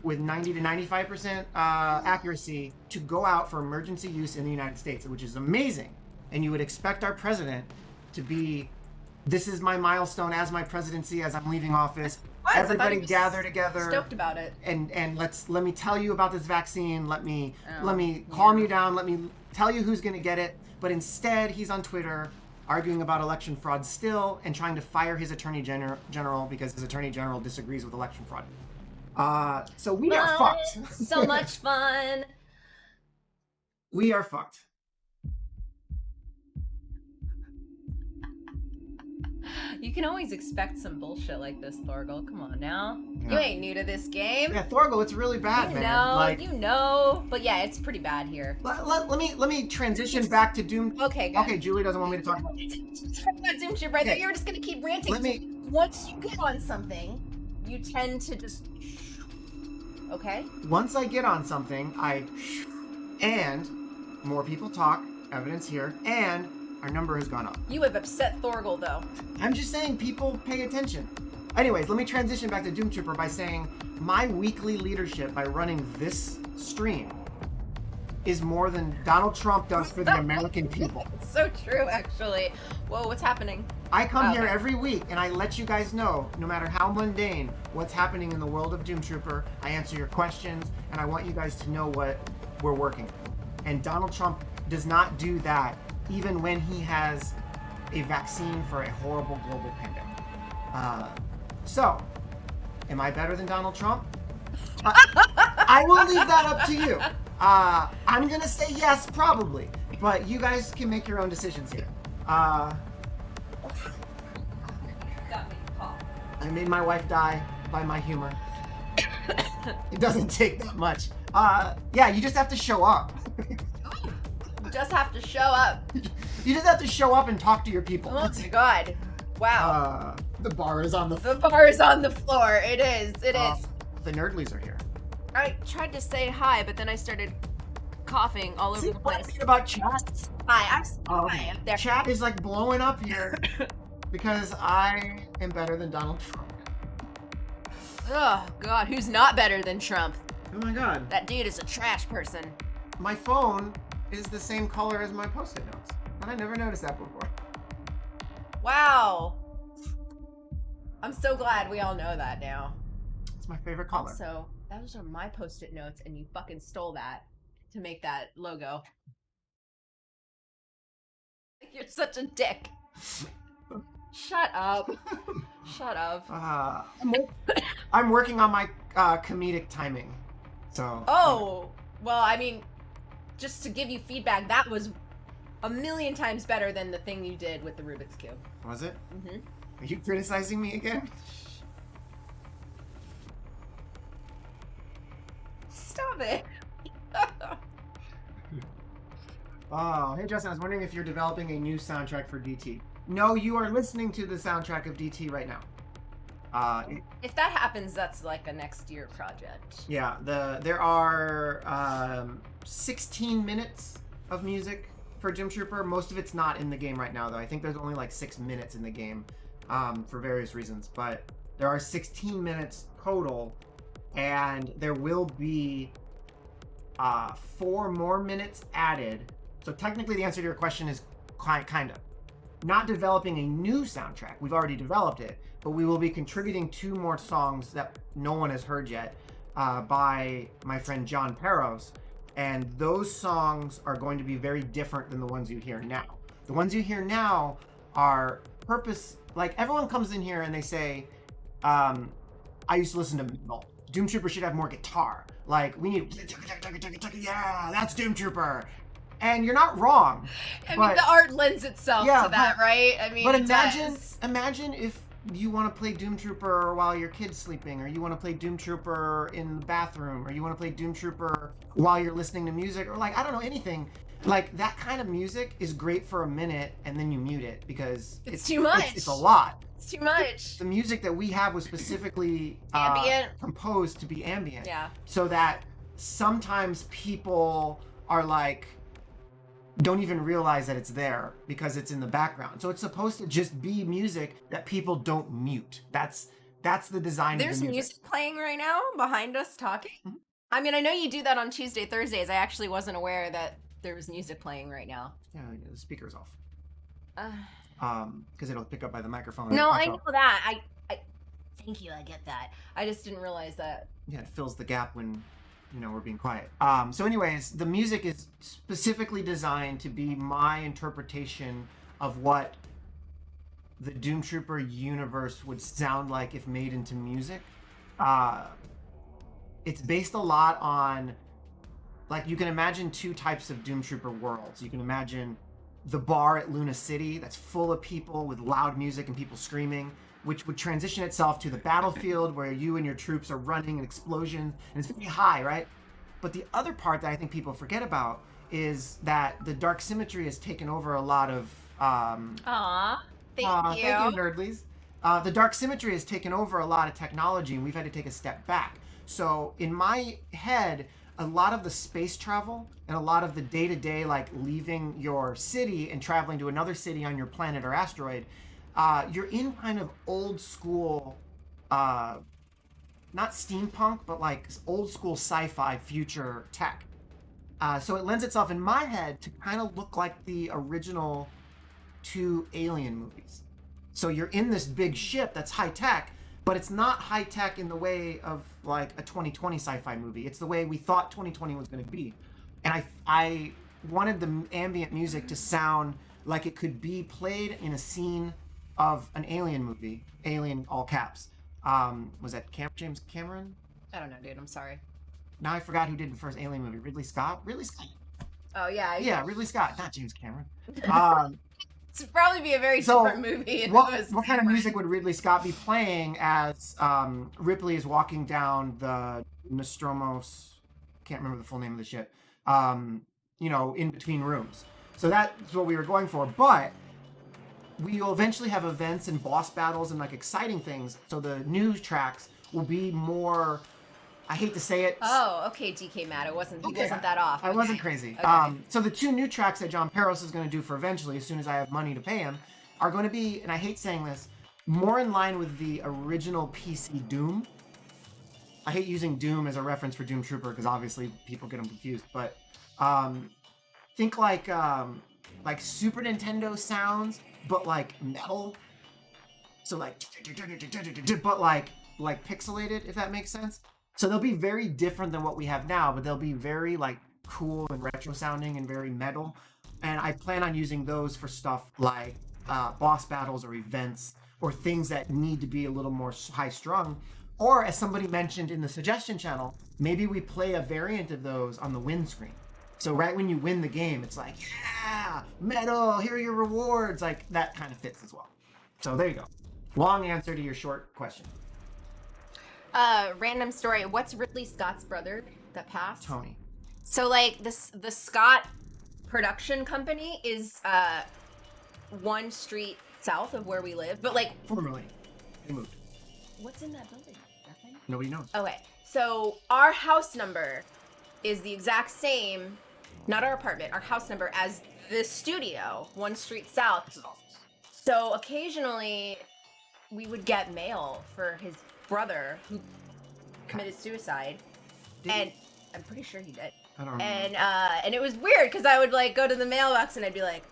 [SPEAKER 3] with 90 to 95% accuracy to go out for emergency use in the United States, which is amazing. And you would expect our president to be, this is my milestone as my presidency as I'm leaving office. Everybody gather together.
[SPEAKER 4] Stoked about it.
[SPEAKER 3] And let me tell you about this vaccine. Let me calm you down. Let me tell you who's going to get it. But instead, he's on Twitter arguing about election fraud still and trying to fire his attorney general because his attorney general disagrees with election fraud. So we are fucked.
[SPEAKER 4] So much fun.
[SPEAKER 3] We are fucked.
[SPEAKER 4] You can always expect some bullshit like this, Thorgal. Come on now.
[SPEAKER 3] Yeah.
[SPEAKER 4] You ain't new to this game.
[SPEAKER 3] Yeah, Thorgal, it's really bad, man.
[SPEAKER 4] You know. But yeah, it's pretty bad here.
[SPEAKER 3] Let me transition back to Doom.
[SPEAKER 4] Okay, go.
[SPEAKER 3] Okay, Julie doesn't want me to talk about
[SPEAKER 4] Doomtrooper, right there. You're just gonna keep ranting. Once you get on something, you tend to just... Okay?
[SPEAKER 3] Once I get on something, and more people talk, evidence here, and our number has gone up.
[SPEAKER 4] You have upset Thorgal, though.
[SPEAKER 3] I'm just saying people pay attention. Anyways, let me transition back to Doomtrooper by saying my weekly leadership by running this stream is more than Donald Trump does for the American people.
[SPEAKER 4] It's so true, actually. Whoa, what's happening?
[SPEAKER 3] I come here every week and I let you guys know, no matter how mundane, what's happening in the world of Doomtrooper. I answer your questions and I want you guys to know what we're working on. And Donald Trump does not do that even when he has a vaccine for a horrible global pandemic. So, am I better than Donald Trump? I will leave that up to you. I'm gonna say yes, probably, but you guys can make your own decisions here.
[SPEAKER 4] Got me.
[SPEAKER 3] I made my wife die by my humor. It doesn't take that much. Yeah, you just have to show up.
[SPEAKER 4] You just have to show up.
[SPEAKER 3] You just have to show up and talk to your people.
[SPEAKER 4] Oh my god. Wow.
[SPEAKER 3] The bar is on the floor.
[SPEAKER 4] The bar is on the floor. It is. It is.
[SPEAKER 3] The Nerdlies are here.
[SPEAKER 4] I tried to say hi, but then I started coughing all over
[SPEAKER 3] See,
[SPEAKER 4] the
[SPEAKER 3] what I
[SPEAKER 4] place.
[SPEAKER 3] mean about chat?
[SPEAKER 4] Hi, hi up there.
[SPEAKER 3] Chat is like blowing up here because I am better than Donald Trump.
[SPEAKER 4] Oh god, who's not better than Trump?
[SPEAKER 3] Oh my god.
[SPEAKER 4] That dude is a trash person.
[SPEAKER 3] My phone is the same color as my post-it notes. And I never noticed that before.
[SPEAKER 4] Wow. I'm so glad we all know that now.
[SPEAKER 3] It's my favorite color.
[SPEAKER 4] So, those are my post-it notes and you fucking stole that to make that logo. You're such a dick. Shut up. Shut up.
[SPEAKER 3] I'm working on my comedic timing. So.
[SPEAKER 4] Oh, well, I mean, just to give you feedback, that was a million times better than the thing you did with the Rubik's Cube.
[SPEAKER 3] Was it?
[SPEAKER 4] Mm-hmm.
[SPEAKER 3] Are you criticizing me again?
[SPEAKER 4] Stop it.
[SPEAKER 3] Oh, hey Justin, I was wondering if you're developing a new soundtrack for DT. No, you are listening to the soundtrack of DT right now.
[SPEAKER 5] If that happens, that's like a next year project.
[SPEAKER 3] Yeah, there are 16 minutes of music for Doomtrooper. Most of it's not in the game right now, though. I think there's only like 6 minutes in the game for various reasons. But there are 16 minutes total, and there will be 4 more minutes added. So technically, the answer to your question is kind of. Not developing a new soundtrack. We've already developed it, but we will be contributing 2 more songs that no one has heard yet by my friend John Peros. And those songs are going to be very different than the ones you hear now. The ones you hear now are like everyone comes in here and they say, I used to listen to metal. Doomtrooper should have more guitar. Like, we need, yeah, that's Doomtrooper. And you're not wrong.
[SPEAKER 5] I mean, the art lends itself to that, right? I mean,
[SPEAKER 3] but imagine if you want to play Doomtrooper while your kid's sleeping, or you want to play Doomtrooper in the bathroom, or you want to play Doomtrooper while you're listening to music, or like, I don't know, anything. Like, that kind of music is great for a minute, and then you mute it because
[SPEAKER 5] it's too much.
[SPEAKER 3] It's a lot.
[SPEAKER 5] It's too much.
[SPEAKER 3] The music that we have was specifically composed to be ambient.
[SPEAKER 5] Yeah.
[SPEAKER 3] So that sometimes people are like, don't even realize that it's there because it's in the background. So it's supposed to just be music that people don't mute. That's the design
[SPEAKER 5] There's
[SPEAKER 3] of the music.
[SPEAKER 5] music playing right now behind us talking.
[SPEAKER 3] Mm-hmm.
[SPEAKER 5] I mean, I know you do that on Tuesday, Thursdays. I actually wasn't aware that there was music playing right now.
[SPEAKER 3] Yeah, the speaker's off.
[SPEAKER 5] Uh,
[SPEAKER 3] Because it'll pick up by the microphone.
[SPEAKER 5] no, I know that. I thank you. I get that. I just didn't realize that.
[SPEAKER 3] Yeah, it fills the gap when, we're being quiet. So anyways, the music is specifically designed to be my interpretation of what the Doomtrooper universe would sound like if made into music. It's based a lot on, like, you can imagine 2 types of Doomtrooper worlds. You can imagine the bar at Luna City that's full of people with loud music and people screaming, which would transition itself to the battlefield where you and your troops are running and explosions, and it's very high, right? But the other part that I think people forget about is that the dark symmetry has taken over a lot of
[SPEAKER 5] Thank you.
[SPEAKER 3] Thank you, nerdlies. The dark symmetry has taken over a lot of technology, and we've had to take a step back. So in my head, a lot of the space travel and a lot of the day-to-day, like leaving your city and traveling to another city on your planet or asteroid, you're in kind of old school, not steampunk, but like old school sci-fi future tech. So it lends itself in my head to kind of look like the original 2 Alien movies. So you're in this big ship that's high tech, but it's not high tech in the way of like a 2020 sci-fi movie. It's the way we thought 2020 was going to be. And I wanted the ambient music to sound like it could be played in a scene of an Alien movie. Alien, all caps. Was that James Cameron?
[SPEAKER 5] I don't know, dude. I'm sorry.
[SPEAKER 3] Now I forgot who did the first Alien movie. Ridley Scott? Ridley Scott.
[SPEAKER 5] Oh, yeah.
[SPEAKER 3] Yeah, Ridley Scott, not James Cameron.
[SPEAKER 5] It'd probably be a very different movie.
[SPEAKER 3] What kind of music would Ridley Scott be playing as Ripley is walking down the Nostromos, can't remember the full name of the ship, in between rooms. So that's what we were going for. But we will eventually have events and boss battles and like exciting things. So the new tracks will be more, I hate to say it.
[SPEAKER 5] Oh, okay, DK Matt. He wasn't that off.
[SPEAKER 3] I wasn't crazy.
[SPEAKER 5] Okay.
[SPEAKER 3] So the 2 new tracks that John Peros is going to do for eventually, as soon as I have money to pay him, are going to be, and I hate saying this, more in line with the original PC Doom. I hate using Doom as a reference for Doomtrooper because obviously people get them confused. But think like Super Nintendo sounds, but like metal. So like, but like pixelated, if that makes sense. So they'll be very different than what we have now, but they'll be very like cool and retro sounding and very metal. And I plan on using those for stuff like boss battles or events or things that need to be a little more high strung. Or as somebody mentioned in the suggestion channel, maybe we play a variant of those on the win screen. So right when you win the game, it's like, yeah, medal, here are your rewards. Like that kind of fits as well. So there you go. Long answer to your short question.
[SPEAKER 5] Random story. What's Ridley Scott's brother that passed?
[SPEAKER 3] Tony.
[SPEAKER 5] So like the Scott production company is one street south of where we live, but like
[SPEAKER 3] Formerly. They moved.
[SPEAKER 5] what's in that building? Nothing.
[SPEAKER 3] Nobody knows.
[SPEAKER 5] Okay, so our house number is the exact same, not our apartment, our house number as the studio, one street south.
[SPEAKER 3] This is office.
[SPEAKER 5] So occasionally we would get mail for his brother who committed suicide.
[SPEAKER 3] Did
[SPEAKER 5] And
[SPEAKER 3] he?
[SPEAKER 5] I'm pretty sure he did.
[SPEAKER 3] I don't remember.
[SPEAKER 5] And it was weird because I would like go to the mailbox and I'd be like,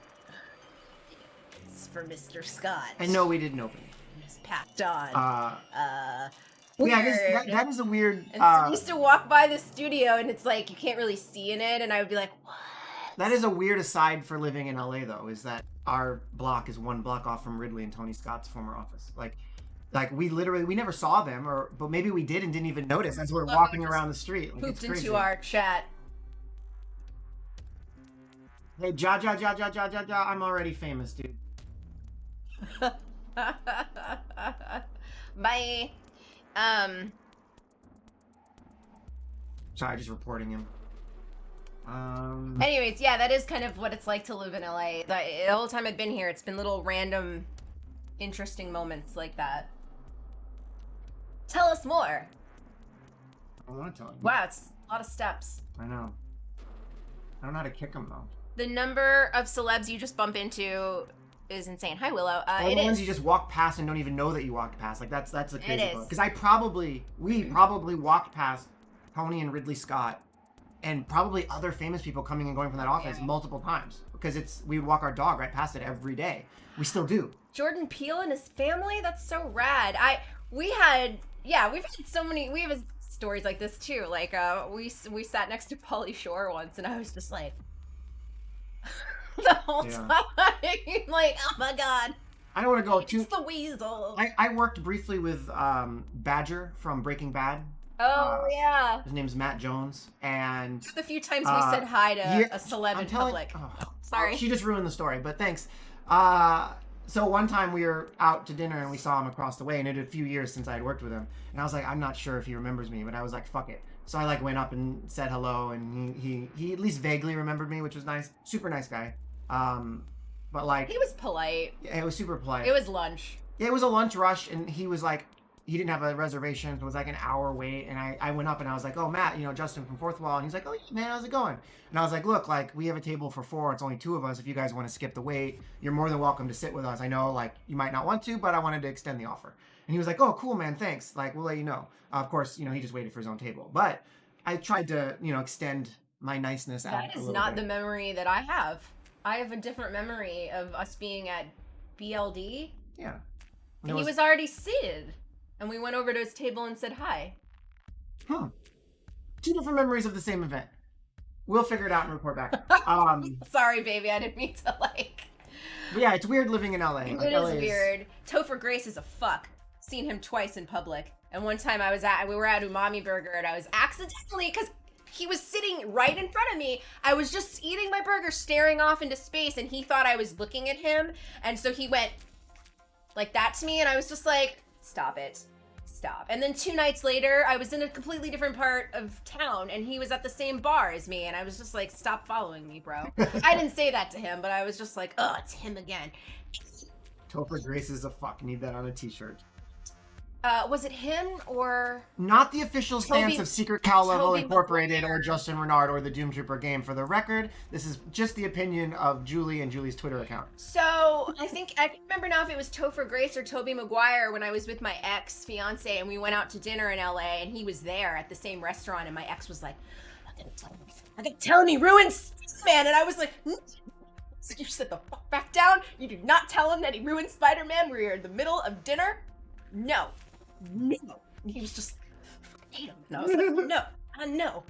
[SPEAKER 5] it's for Mr. Scott.
[SPEAKER 3] And no, we didn't open it.
[SPEAKER 5] It's packed on.
[SPEAKER 3] Yeah, I
[SPEAKER 5] Weird.
[SPEAKER 3] guess that is a weird.
[SPEAKER 5] And so I used to walk by the studio and it's like you can't really see in it, and I would be like, what?
[SPEAKER 3] That is a weird aside for living in LA, though, is that our block is 1 block off from Ridley and Tony Scott's former office. Like we never saw them, but maybe we did and didn't even notice as we're walking around the street. Like,
[SPEAKER 5] Pooped
[SPEAKER 3] it's crazy.
[SPEAKER 5] into our chat.
[SPEAKER 3] Hey, ja, I'm already famous, dude.
[SPEAKER 5] Bye.
[SPEAKER 3] Sorry, just reporting him.
[SPEAKER 5] Anyways, yeah, that is kind of what it's like to live in LA. The whole time I've been here, it's been little random, interesting moments like that. Tell us more.
[SPEAKER 3] I want to tell you.
[SPEAKER 5] Wow, it's a lot of steps.
[SPEAKER 3] I know. I don't know how to kick him, though.
[SPEAKER 5] The number of celebs you just bump into is insane. Hi, Willow.
[SPEAKER 3] All
[SPEAKER 5] It
[SPEAKER 3] the ones
[SPEAKER 5] is.
[SPEAKER 3] you just walk past and don't even know that you walked past. Like, that's the crazy
[SPEAKER 5] is.
[SPEAKER 3] part. Because we probably walked past Tony and Ridley Scott and probably other famous people coming and going from that office multiple times. Because we would walk our dog right past it every day. We still do.
[SPEAKER 5] Jordan Peele and his family? That's so rad. We've had so many, we have stories like this too. Like, we sat next to Pauly Shore once and I was just like, the whole
[SPEAKER 3] Yeah.
[SPEAKER 5] time, like, oh my god,
[SPEAKER 3] I don't want to go too...
[SPEAKER 5] it's the weasel.
[SPEAKER 3] I worked briefly with Badger from Breaking Bad.
[SPEAKER 5] Yeah.
[SPEAKER 3] His name's Matt Jones. And
[SPEAKER 5] The few times we said hi to a celeb in
[SPEAKER 3] telling-
[SPEAKER 5] public.
[SPEAKER 3] oh,
[SPEAKER 5] Sorry.
[SPEAKER 3] She just ruined the story, but thanks. So one time we were out to dinner and we saw him across the way, and it had a few years since I had worked with him. And I was like, I'm not sure if he remembers me, but I was like, fuck it. So I like went up and said hello, and he at least vaguely remembered me, which was nice. Super nice guy. But like,
[SPEAKER 5] He was polite.
[SPEAKER 3] it was super polite.
[SPEAKER 5] It was lunch.
[SPEAKER 3] Yeah, it was a lunch rush, and he was like, he didn't have a reservation, so it was like an hour wait, and I went up and I was like, oh, Matt, Justin from Fourth Wall, and he's like, oh, yeah, man, how's it going? And I was like, look, like, we have a table for 4, it's only 2 of us, if you guys want to skip the wait, you're more than welcome to sit with us. I know, like, you might not want to, but I wanted to extend the offer. And he was like, oh, cool, man, thanks, like, we'll let you know. Of course, he just waited for his own table, but I tried to, extend my niceness out
[SPEAKER 5] That
[SPEAKER 3] a
[SPEAKER 5] is
[SPEAKER 3] little
[SPEAKER 5] not
[SPEAKER 3] bit.
[SPEAKER 5] the memory that I have. I have a different memory of us being at BLD.
[SPEAKER 3] Yeah.
[SPEAKER 5] And he was already seated. And we went over to his table and said hi.
[SPEAKER 3] Huh. 2 different memories of the same event. We'll figure it out and report back.
[SPEAKER 5] Sorry, baby, I didn't mean to, like...
[SPEAKER 3] But yeah, it's weird living in LA. Like,
[SPEAKER 5] It
[SPEAKER 3] LA
[SPEAKER 5] is weird. Topher Grace is a fuck. Seen him twice in public. And one time we were at Umami Burger and I was accidentally, because he was sitting right in front of me. I was just eating my burger, staring off into space, and he thought I was looking at him. And so he went like that to me, and I was just like, stop it. Stop. And then 2 nights later, I was in a completely different part of town, and he was at the same bar as me, and I was just like, stop following me, bro. I didn't say that to him, but I was just like, oh, it's him again.
[SPEAKER 3] Topher Grace is a fuck. Need that on a t-shirt.
[SPEAKER 5] Was it him or...
[SPEAKER 3] Not the official stance of Secret Cow Level
[SPEAKER 5] Toby
[SPEAKER 3] Incorporated
[SPEAKER 5] McGuire.
[SPEAKER 3] or Justin Renard or the Doomtrooper game. For the record, this is just the opinion of Julie and Julie's Twitter account.
[SPEAKER 5] So, I can't remember now if it was Topher Grace or Toby Maguire when I was with my ex-fiance and we went out to dinner in LA and he was there at the same restaurant and my ex was like, I gotta tell him he ruined Spider-Man, and I was like, so you sit the fuck back down? You do not tell him that he ruined Spider-Man? We were in the middle of dinner? No. And he was just, I hate him. And I was like, no, I know.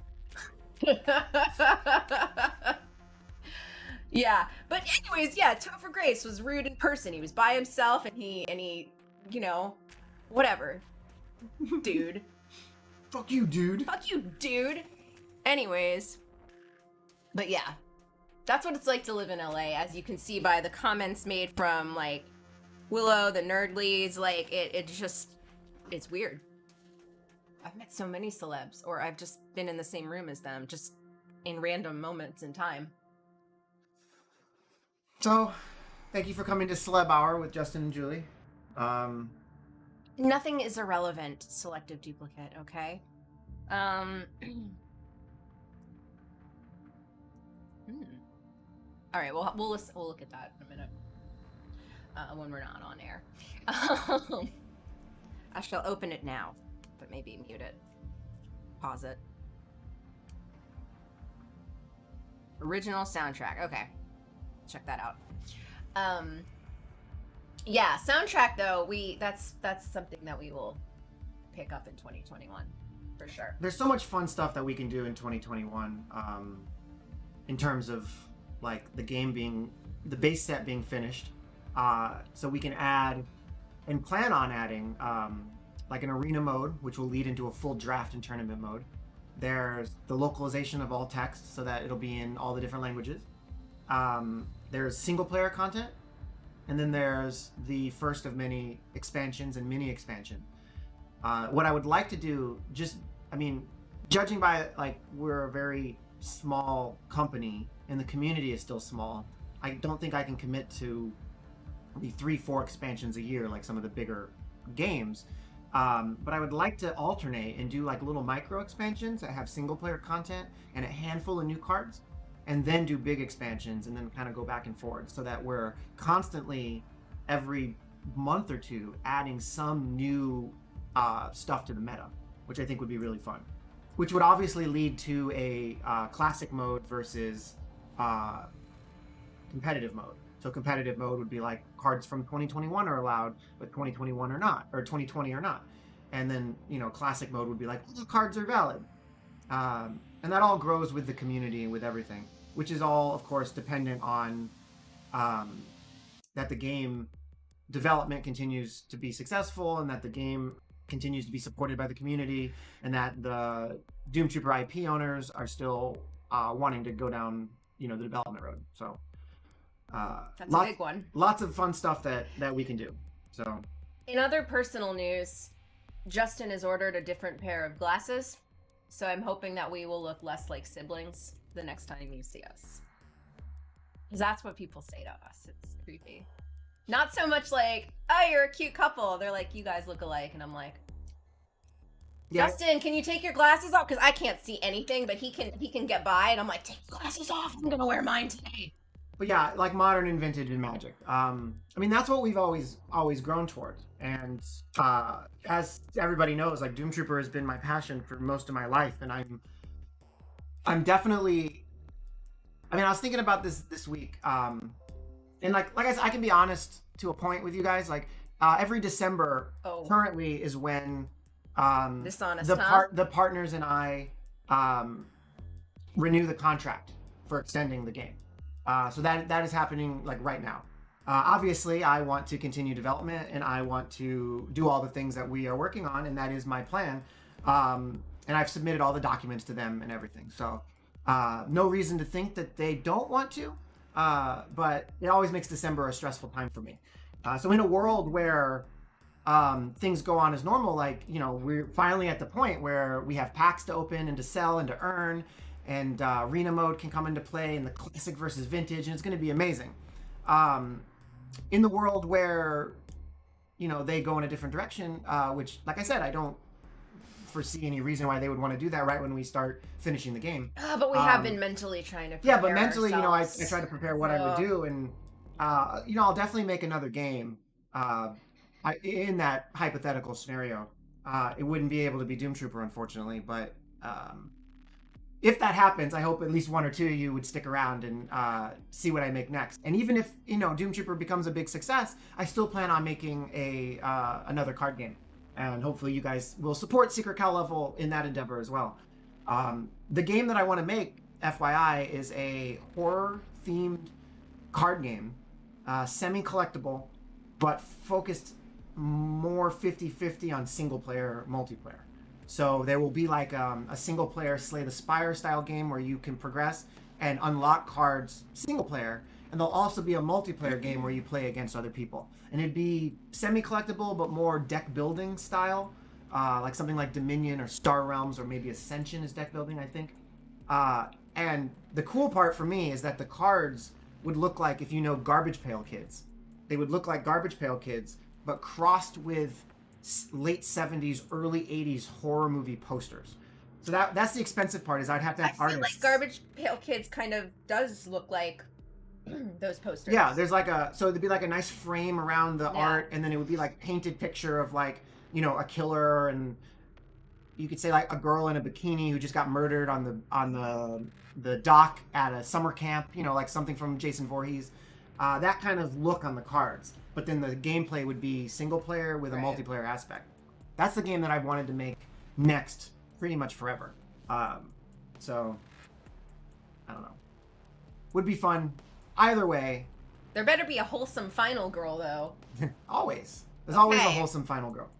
[SPEAKER 5] Yeah, but anyways, yeah, Topher Grace was rude in person. He was by himself, and he, whatever, dude.
[SPEAKER 3] Fuck you, dude.
[SPEAKER 5] Fuck you, dude. Anyways, but yeah, that's what it's like to live in LA, as you can see by the comments made from like Willow, the Nerdlies. Like it's weird. I've met so many celebs, or I've just been in the same room as them, just in random moments in time.
[SPEAKER 3] So, thank you for coming to Celeb Hour with Justin and Julie.
[SPEAKER 5] Nothing is irrelevant, selective duplicate, okay? All right, we'll look at that in a minute when we're not on air. I shall open it now, but maybe mute it. Pause it. Original soundtrack. Okay, check that out. Yeah, soundtrack though. That's something that we will pick up in 2021 for sure.
[SPEAKER 3] There's so much fun stuff that we can do in 2021 in terms of like the game being the base set being finished, so we can add and plan on adding like an arena mode, which will lead into a full draft and tournament mode. There's the localization of all text so that it'll be in all the different languages. There's single player content, and then there's the first of many expansions and mini expansion. What I would like to do, judging by like we're a very small company and the community is still small, I don't think I can commit to the 3-4 expansions a year like some of the bigger games. But I would like to alternate and do like little micro expansions that have single player content and a handful of new cards, and then do big expansions and then kind of go back and forth so that we're constantly every month or two adding some new stuff to the meta, which I think would be really fun, which would obviously lead to a classic mode versus competitive mode. So competitive mode would be like cards from 2021 are allowed, but 2021 are not, or 2020 are not. And then, classic mode would be like, the cards are valid. And that all grows with the community and with everything, which is all, of course, dependent on that the game development continues to be successful and that the game continues to be supported by the community and that the Doomtrooper IP owners are still wanting to go down, the development road. So
[SPEAKER 5] that's a big one.
[SPEAKER 3] Lots of fun stuff that we can do. So,
[SPEAKER 5] in other personal news, Justin has ordered a different pair of glasses, so I'm hoping that we will look less like siblings the next time you see us. Because that's what people say to us. It's creepy. Not so much like, oh, you're a cute couple. They're like, you guys look alike. And I'm like,
[SPEAKER 3] yeah.
[SPEAKER 5] Justin, can you take your glasses off? Because I can't see anything, but he can get by. And I'm like, take your glasses off. I'm going to wear mine today.
[SPEAKER 3] But yeah, like modern and vintage and magic. That's what we've always grown towards. And as everybody knows, like Doomtrooper has been my passion for most of my life. And I'm definitely, I was thinking about this week. And like I said, I can be honest to a point with you guys. Like every December currently is when the partners and I renew the contract for extending the game. So that is happening like right now. Obviously, I want to continue development and I want to do all the things that we are working on, and that is my plan. And I've submitted all the documents to them and everything. So no reason to think that they don't want to, but it always makes December a stressful time for me. So in a world where things go on as normal, like, we're finally at the point where we have packs to open and to sell and to earn, and arena mode can come into play in the classic versus vintage, and it's going to be amazing. In the world where, they go in a different direction, which, like I said, I don't foresee any reason why they would want to do that right when we start finishing the game.
[SPEAKER 5] But we have been mentally trying to prepare
[SPEAKER 3] but mentally,
[SPEAKER 5] ourselves.
[SPEAKER 3] I try to prepare what I would do, and, I'll definitely make another game in that hypothetical scenario. It wouldn't be able to be Doomtrooper, unfortunately, but if that happens, I hope at least one or two of you would stick around and see what I make next. And even if, Doomtrooper becomes a big success, I still plan on making another card game. And hopefully you guys will support Secret Cow Level in that endeavor as well. The game that I want to make, FYI, is a horror-themed card game, semi-collectible, but focused more 50-50 on single-player multiplayer. So there will be like a single player Slay the Spire style game where you can progress and unlock cards single player. And there'll also be a multiplayer game where you play against other people. And it'd be semi-collectible, but more deck building style. Like something like Dominion or Star Realms, or maybe Ascension is deck building, I think. And the cool part for me is that the cards would look like, if you know Garbage Pail Kids. They would look like Garbage Pail Kids, but crossed with late 70s, early 80s horror movie posters. So that's the expensive part, is I'd have to have artists.
[SPEAKER 5] I feel like Garbage Pail Kids kind of does look like those posters.
[SPEAKER 3] Yeah, there's like so it'd be like a nice frame around the art, and then it would be like painted picture of like, you know, a killer, and you could say like a girl in a bikini who just got murdered on the dock at a summer camp, you know, like something from Jason Voorhees. That kind of look on the cards. But then the gameplay would be single player with a multiplayer aspect. That's the game that I wanted to make next pretty much forever. So, I don't know. Would be fun. Either way.
[SPEAKER 5] There better be a wholesome final girl, though.
[SPEAKER 3] Always. There's always a wholesome final girl.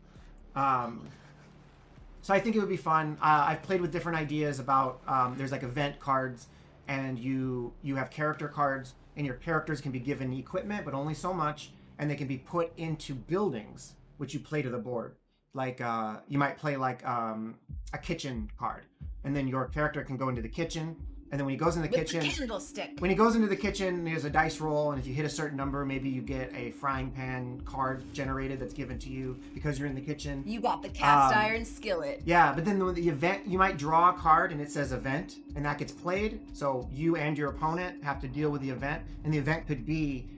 [SPEAKER 3] So I think it would be fun. I've played with different ideas about, there's like event cards, and you have character cards, and your characters can be given equipment, but only so much, and they can be put into buildings, which you play to the board. Like, you might play like a kitchen card, and then your character can go into the kitchen, and then when he goes in the kitchen,
[SPEAKER 5] the candlestick.
[SPEAKER 3] When he goes into the kitchen, there's a dice roll, and if you hit a certain number, maybe you get a frying pan card generated that's given to you because you're in the kitchen.
[SPEAKER 5] You got the cast iron skillet.
[SPEAKER 3] Yeah, but then the event, you might draw a card and it says event, and that gets played. So you and your opponent have to deal with the event, and the event could be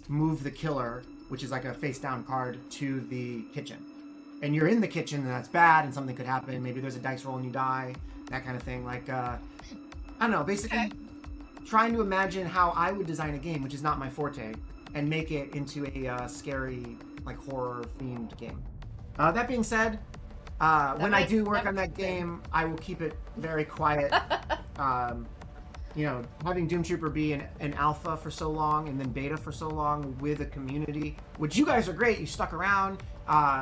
[SPEAKER 3] move the killer, which is like a face down card, to the kitchen. And you're in the kitchen, and that's bad, and something could happen. Maybe there's a dice roll and you die, that kind of thing. Like, I don't know, basically trying to imagine how I would design a game, which is not my forte, and make it into a scary, like, horror-themed game. That being said, when I do work on that game, I will keep it very quiet. You know, having Doomtrooper be an alpha for so long and then beta for so long with a community, which you guys are great. You stuck around.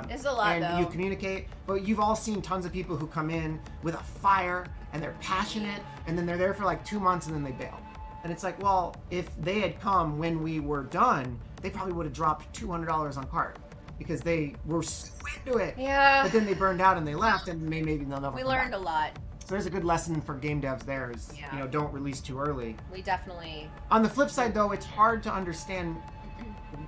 [SPEAKER 5] There's a lot,
[SPEAKER 3] and
[SPEAKER 5] though.
[SPEAKER 3] you communicate, but you've all seen tons of people who come in with a fire and they're passionate, and then they're there for like 2 months and then they bail. And it's like, well, if they had come when we were done, they probably would have dropped $200 on cart because they were so into it.
[SPEAKER 5] Yeah.
[SPEAKER 3] But then they burned out and they left, and maybe they'll never.
[SPEAKER 5] We learned a lot.
[SPEAKER 3] So there's a good lesson for game devs there is, you know, don't release too early.
[SPEAKER 5] We definitely...
[SPEAKER 3] On the flip side, though, it's hard to understand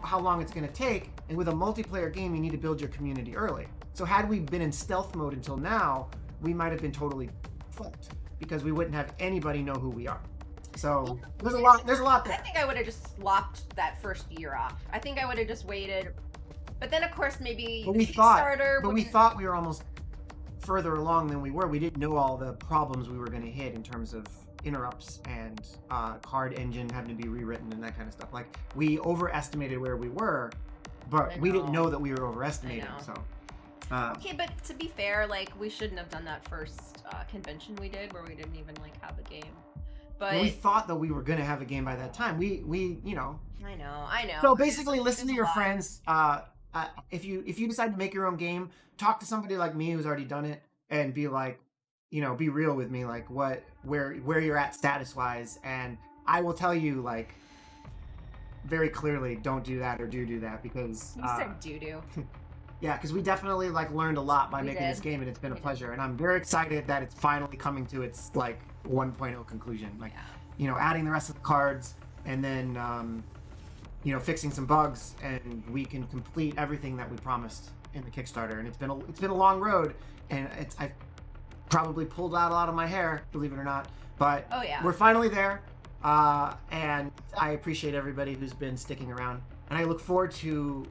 [SPEAKER 3] how long it's going to take, and with a multiplayer game, you need to build your community early. So had we been in stealth mode until now, we might have been totally fucked because we wouldn't have anybody know who we are. So there's a lot there.
[SPEAKER 5] I think I would have just lopped that first year off. I think I would have just waited. But then, of course, maybe
[SPEAKER 3] we thought we were almost further along than we were. We didn't know all the problems we were going to hit in terms of interrupts and card engine having to be rewritten and that kind of stuff. Like, we overestimated where we were, but we didn't know that we were overestimating. So
[SPEAKER 5] okay, but to be fair, like, we shouldn't have done that first convention we did where we didn't even like have a game. But
[SPEAKER 3] we thought that we were going to have a game by that time. We you know.
[SPEAKER 5] I know.
[SPEAKER 3] So basically, listen to your friends. If you decide to make your own game, talk to somebody like me who's already done it, and be like, you know, be real with me, like where you're at status wise, and I will tell you, like, very clearly, don't do that or do that, because
[SPEAKER 5] you said doo-doo.
[SPEAKER 3] Yeah, because we definitely like learned a lot by making this game, and it's been a pleasure, and I'm very excited that it's finally coming to its like 1.0 conclusion. Like, you know, adding the rest of the cards, and then you know, fixing some bugs, and we can complete everything that we promised in the Kickstarter. And it's been a long road, and I've probably pulled out a lot of my hair, believe it or not. But we're finally there, and I appreciate everybody who's been sticking around, and I look forward to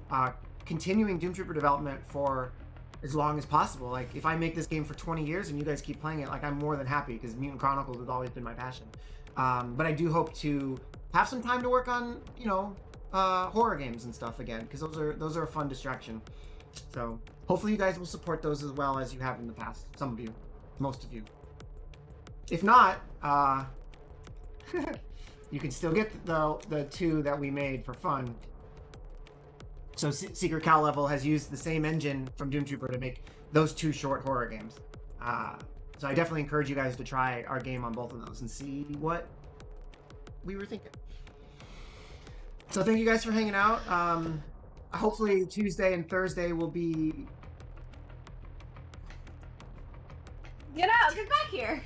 [SPEAKER 3] continuing Doomtrooper development for as long as possible. Like, if I make this game for 20 years and you guys keep playing it, like, I'm more than happy, because Mutant Chronicles has always been my passion. But I do hope to have some time to work on, you know, horror games and stuff again, because those are a fun distraction. So hopefully you guys will support those as well as you have in the past. Some of you, most of you. If not, you can still get the two that we made for fun. So Secret Cal Level has used the same engine from Doomtrooper to make those two short horror games. So I definitely encourage you guys to try our game on both of those and see what we were thinking. So thank you guys for hanging out. Hopefully Tuesday and Thursday will be...
[SPEAKER 5] Get out! Get back here!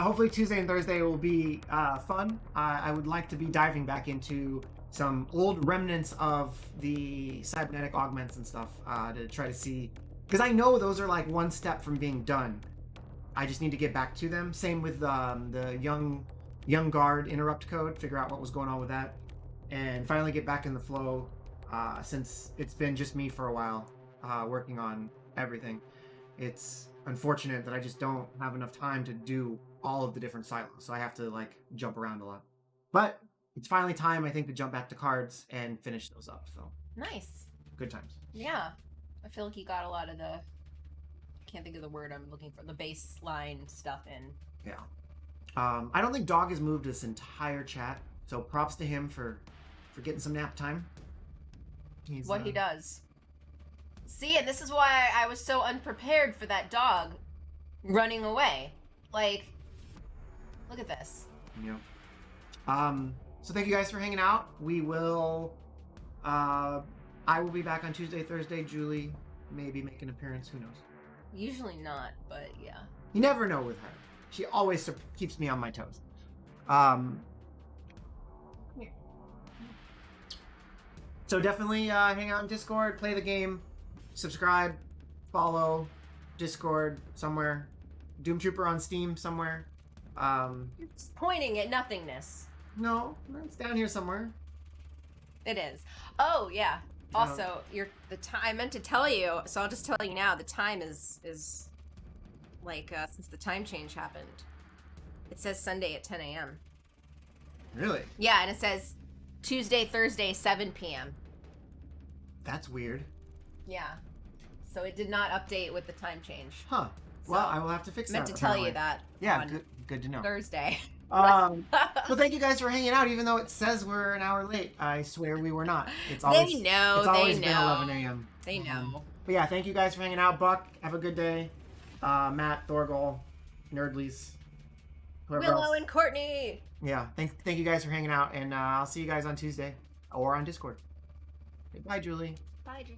[SPEAKER 3] hopefully Tuesday and Thursday will be fun. I would like to be diving back into some old remnants of the cybernetic augments and stuff to try to see, because I know those are like one step from being done. I just need to get back to them. Same with the young guard interrupt code, figure out what was going on with that, and finally get back in the flow, since it's been just me for a while working on everything. It's unfortunate that I just don't have enough time to do all of the different silos, so I have to like jump around a lot. But it's finally time, I think, to jump back to cards and finish those up. So
[SPEAKER 5] Nice.
[SPEAKER 3] good times.
[SPEAKER 5] Yeah. I feel like you got a lot of the, can't think of the word I'm looking for, the baseline stuff in.
[SPEAKER 3] Yeah. I don't think Dog has moved this entire chat, so props to him for getting some nap time. He's,
[SPEAKER 5] What he does. See, and this is why I was so unprepared for that dog running away. Like, look at this.
[SPEAKER 3] Yeah. So thank you guys for hanging out. We will. I will be back on Tuesday, Thursday. Julie maybe make an appearance. Who knows?
[SPEAKER 5] Usually not, but yeah.
[SPEAKER 3] You never know with her. She always keeps me on my toes. Here. So definitely hang out in Discord, play the game, subscribe, follow, Discord somewhere, Doomtrooper on Steam somewhere.
[SPEAKER 5] You're just pointing at nothingness.
[SPEAKER 3] No, it's down here somewhere.
[SPEAKER 5] It is. Oh yeah. Also, I meant to tell you, so I'll just tell you now. The time is like since the time change happened. It says Sunday at 10 a.m.
[SPEAKER 3] Really?
[SPEAKER 5] Yeah, and it says Tuesday, Thursday, 7 p.m.
[SPEAKER 3] That's weird.
[SPEAKER 5] Yeah. So it did not update with the time change.
[SPEAKER 3] Huh. Well, I will have to fix that.
[SPEAKER 5] Meant to tell you
[SPEAKER 3] apparently.
[SPEAKER 5] that.
[SPEAKER 3] Yeah,
[SPEAKER 5] on
[SPEAKER 3] good to know.
[SPEAKER 5] Thursday.
[SPEAKER 3] Well, thank you guys for hanging out, even though it says we're an hour late. I swear we were not. It's always,
[SPEAKER 5] They know,
[SPEAKER 3] It's always
[SPEAKER 5] they
[SPEAKER 3] been
[SPEAKER 5] know.
[SPEAKER 3] 11 a.m.
[SPEAKER 5] They know.
[SPEAKER 3] But yeah, thank you guys for hanging out. Buck, have a good day. Matt, Thorgal, Nerdleys, whoever
[SPEAKER 5] Willow
[SPEAKER 3] else.
[SPEAKER 5] and Courtney.
[SPEAKER 3] Yeah, thank you guys for hanging out, and I'll see you guys on Tuesday or on Discord. Bye, Julie.
[SPEAKER 5] Bye, Drew.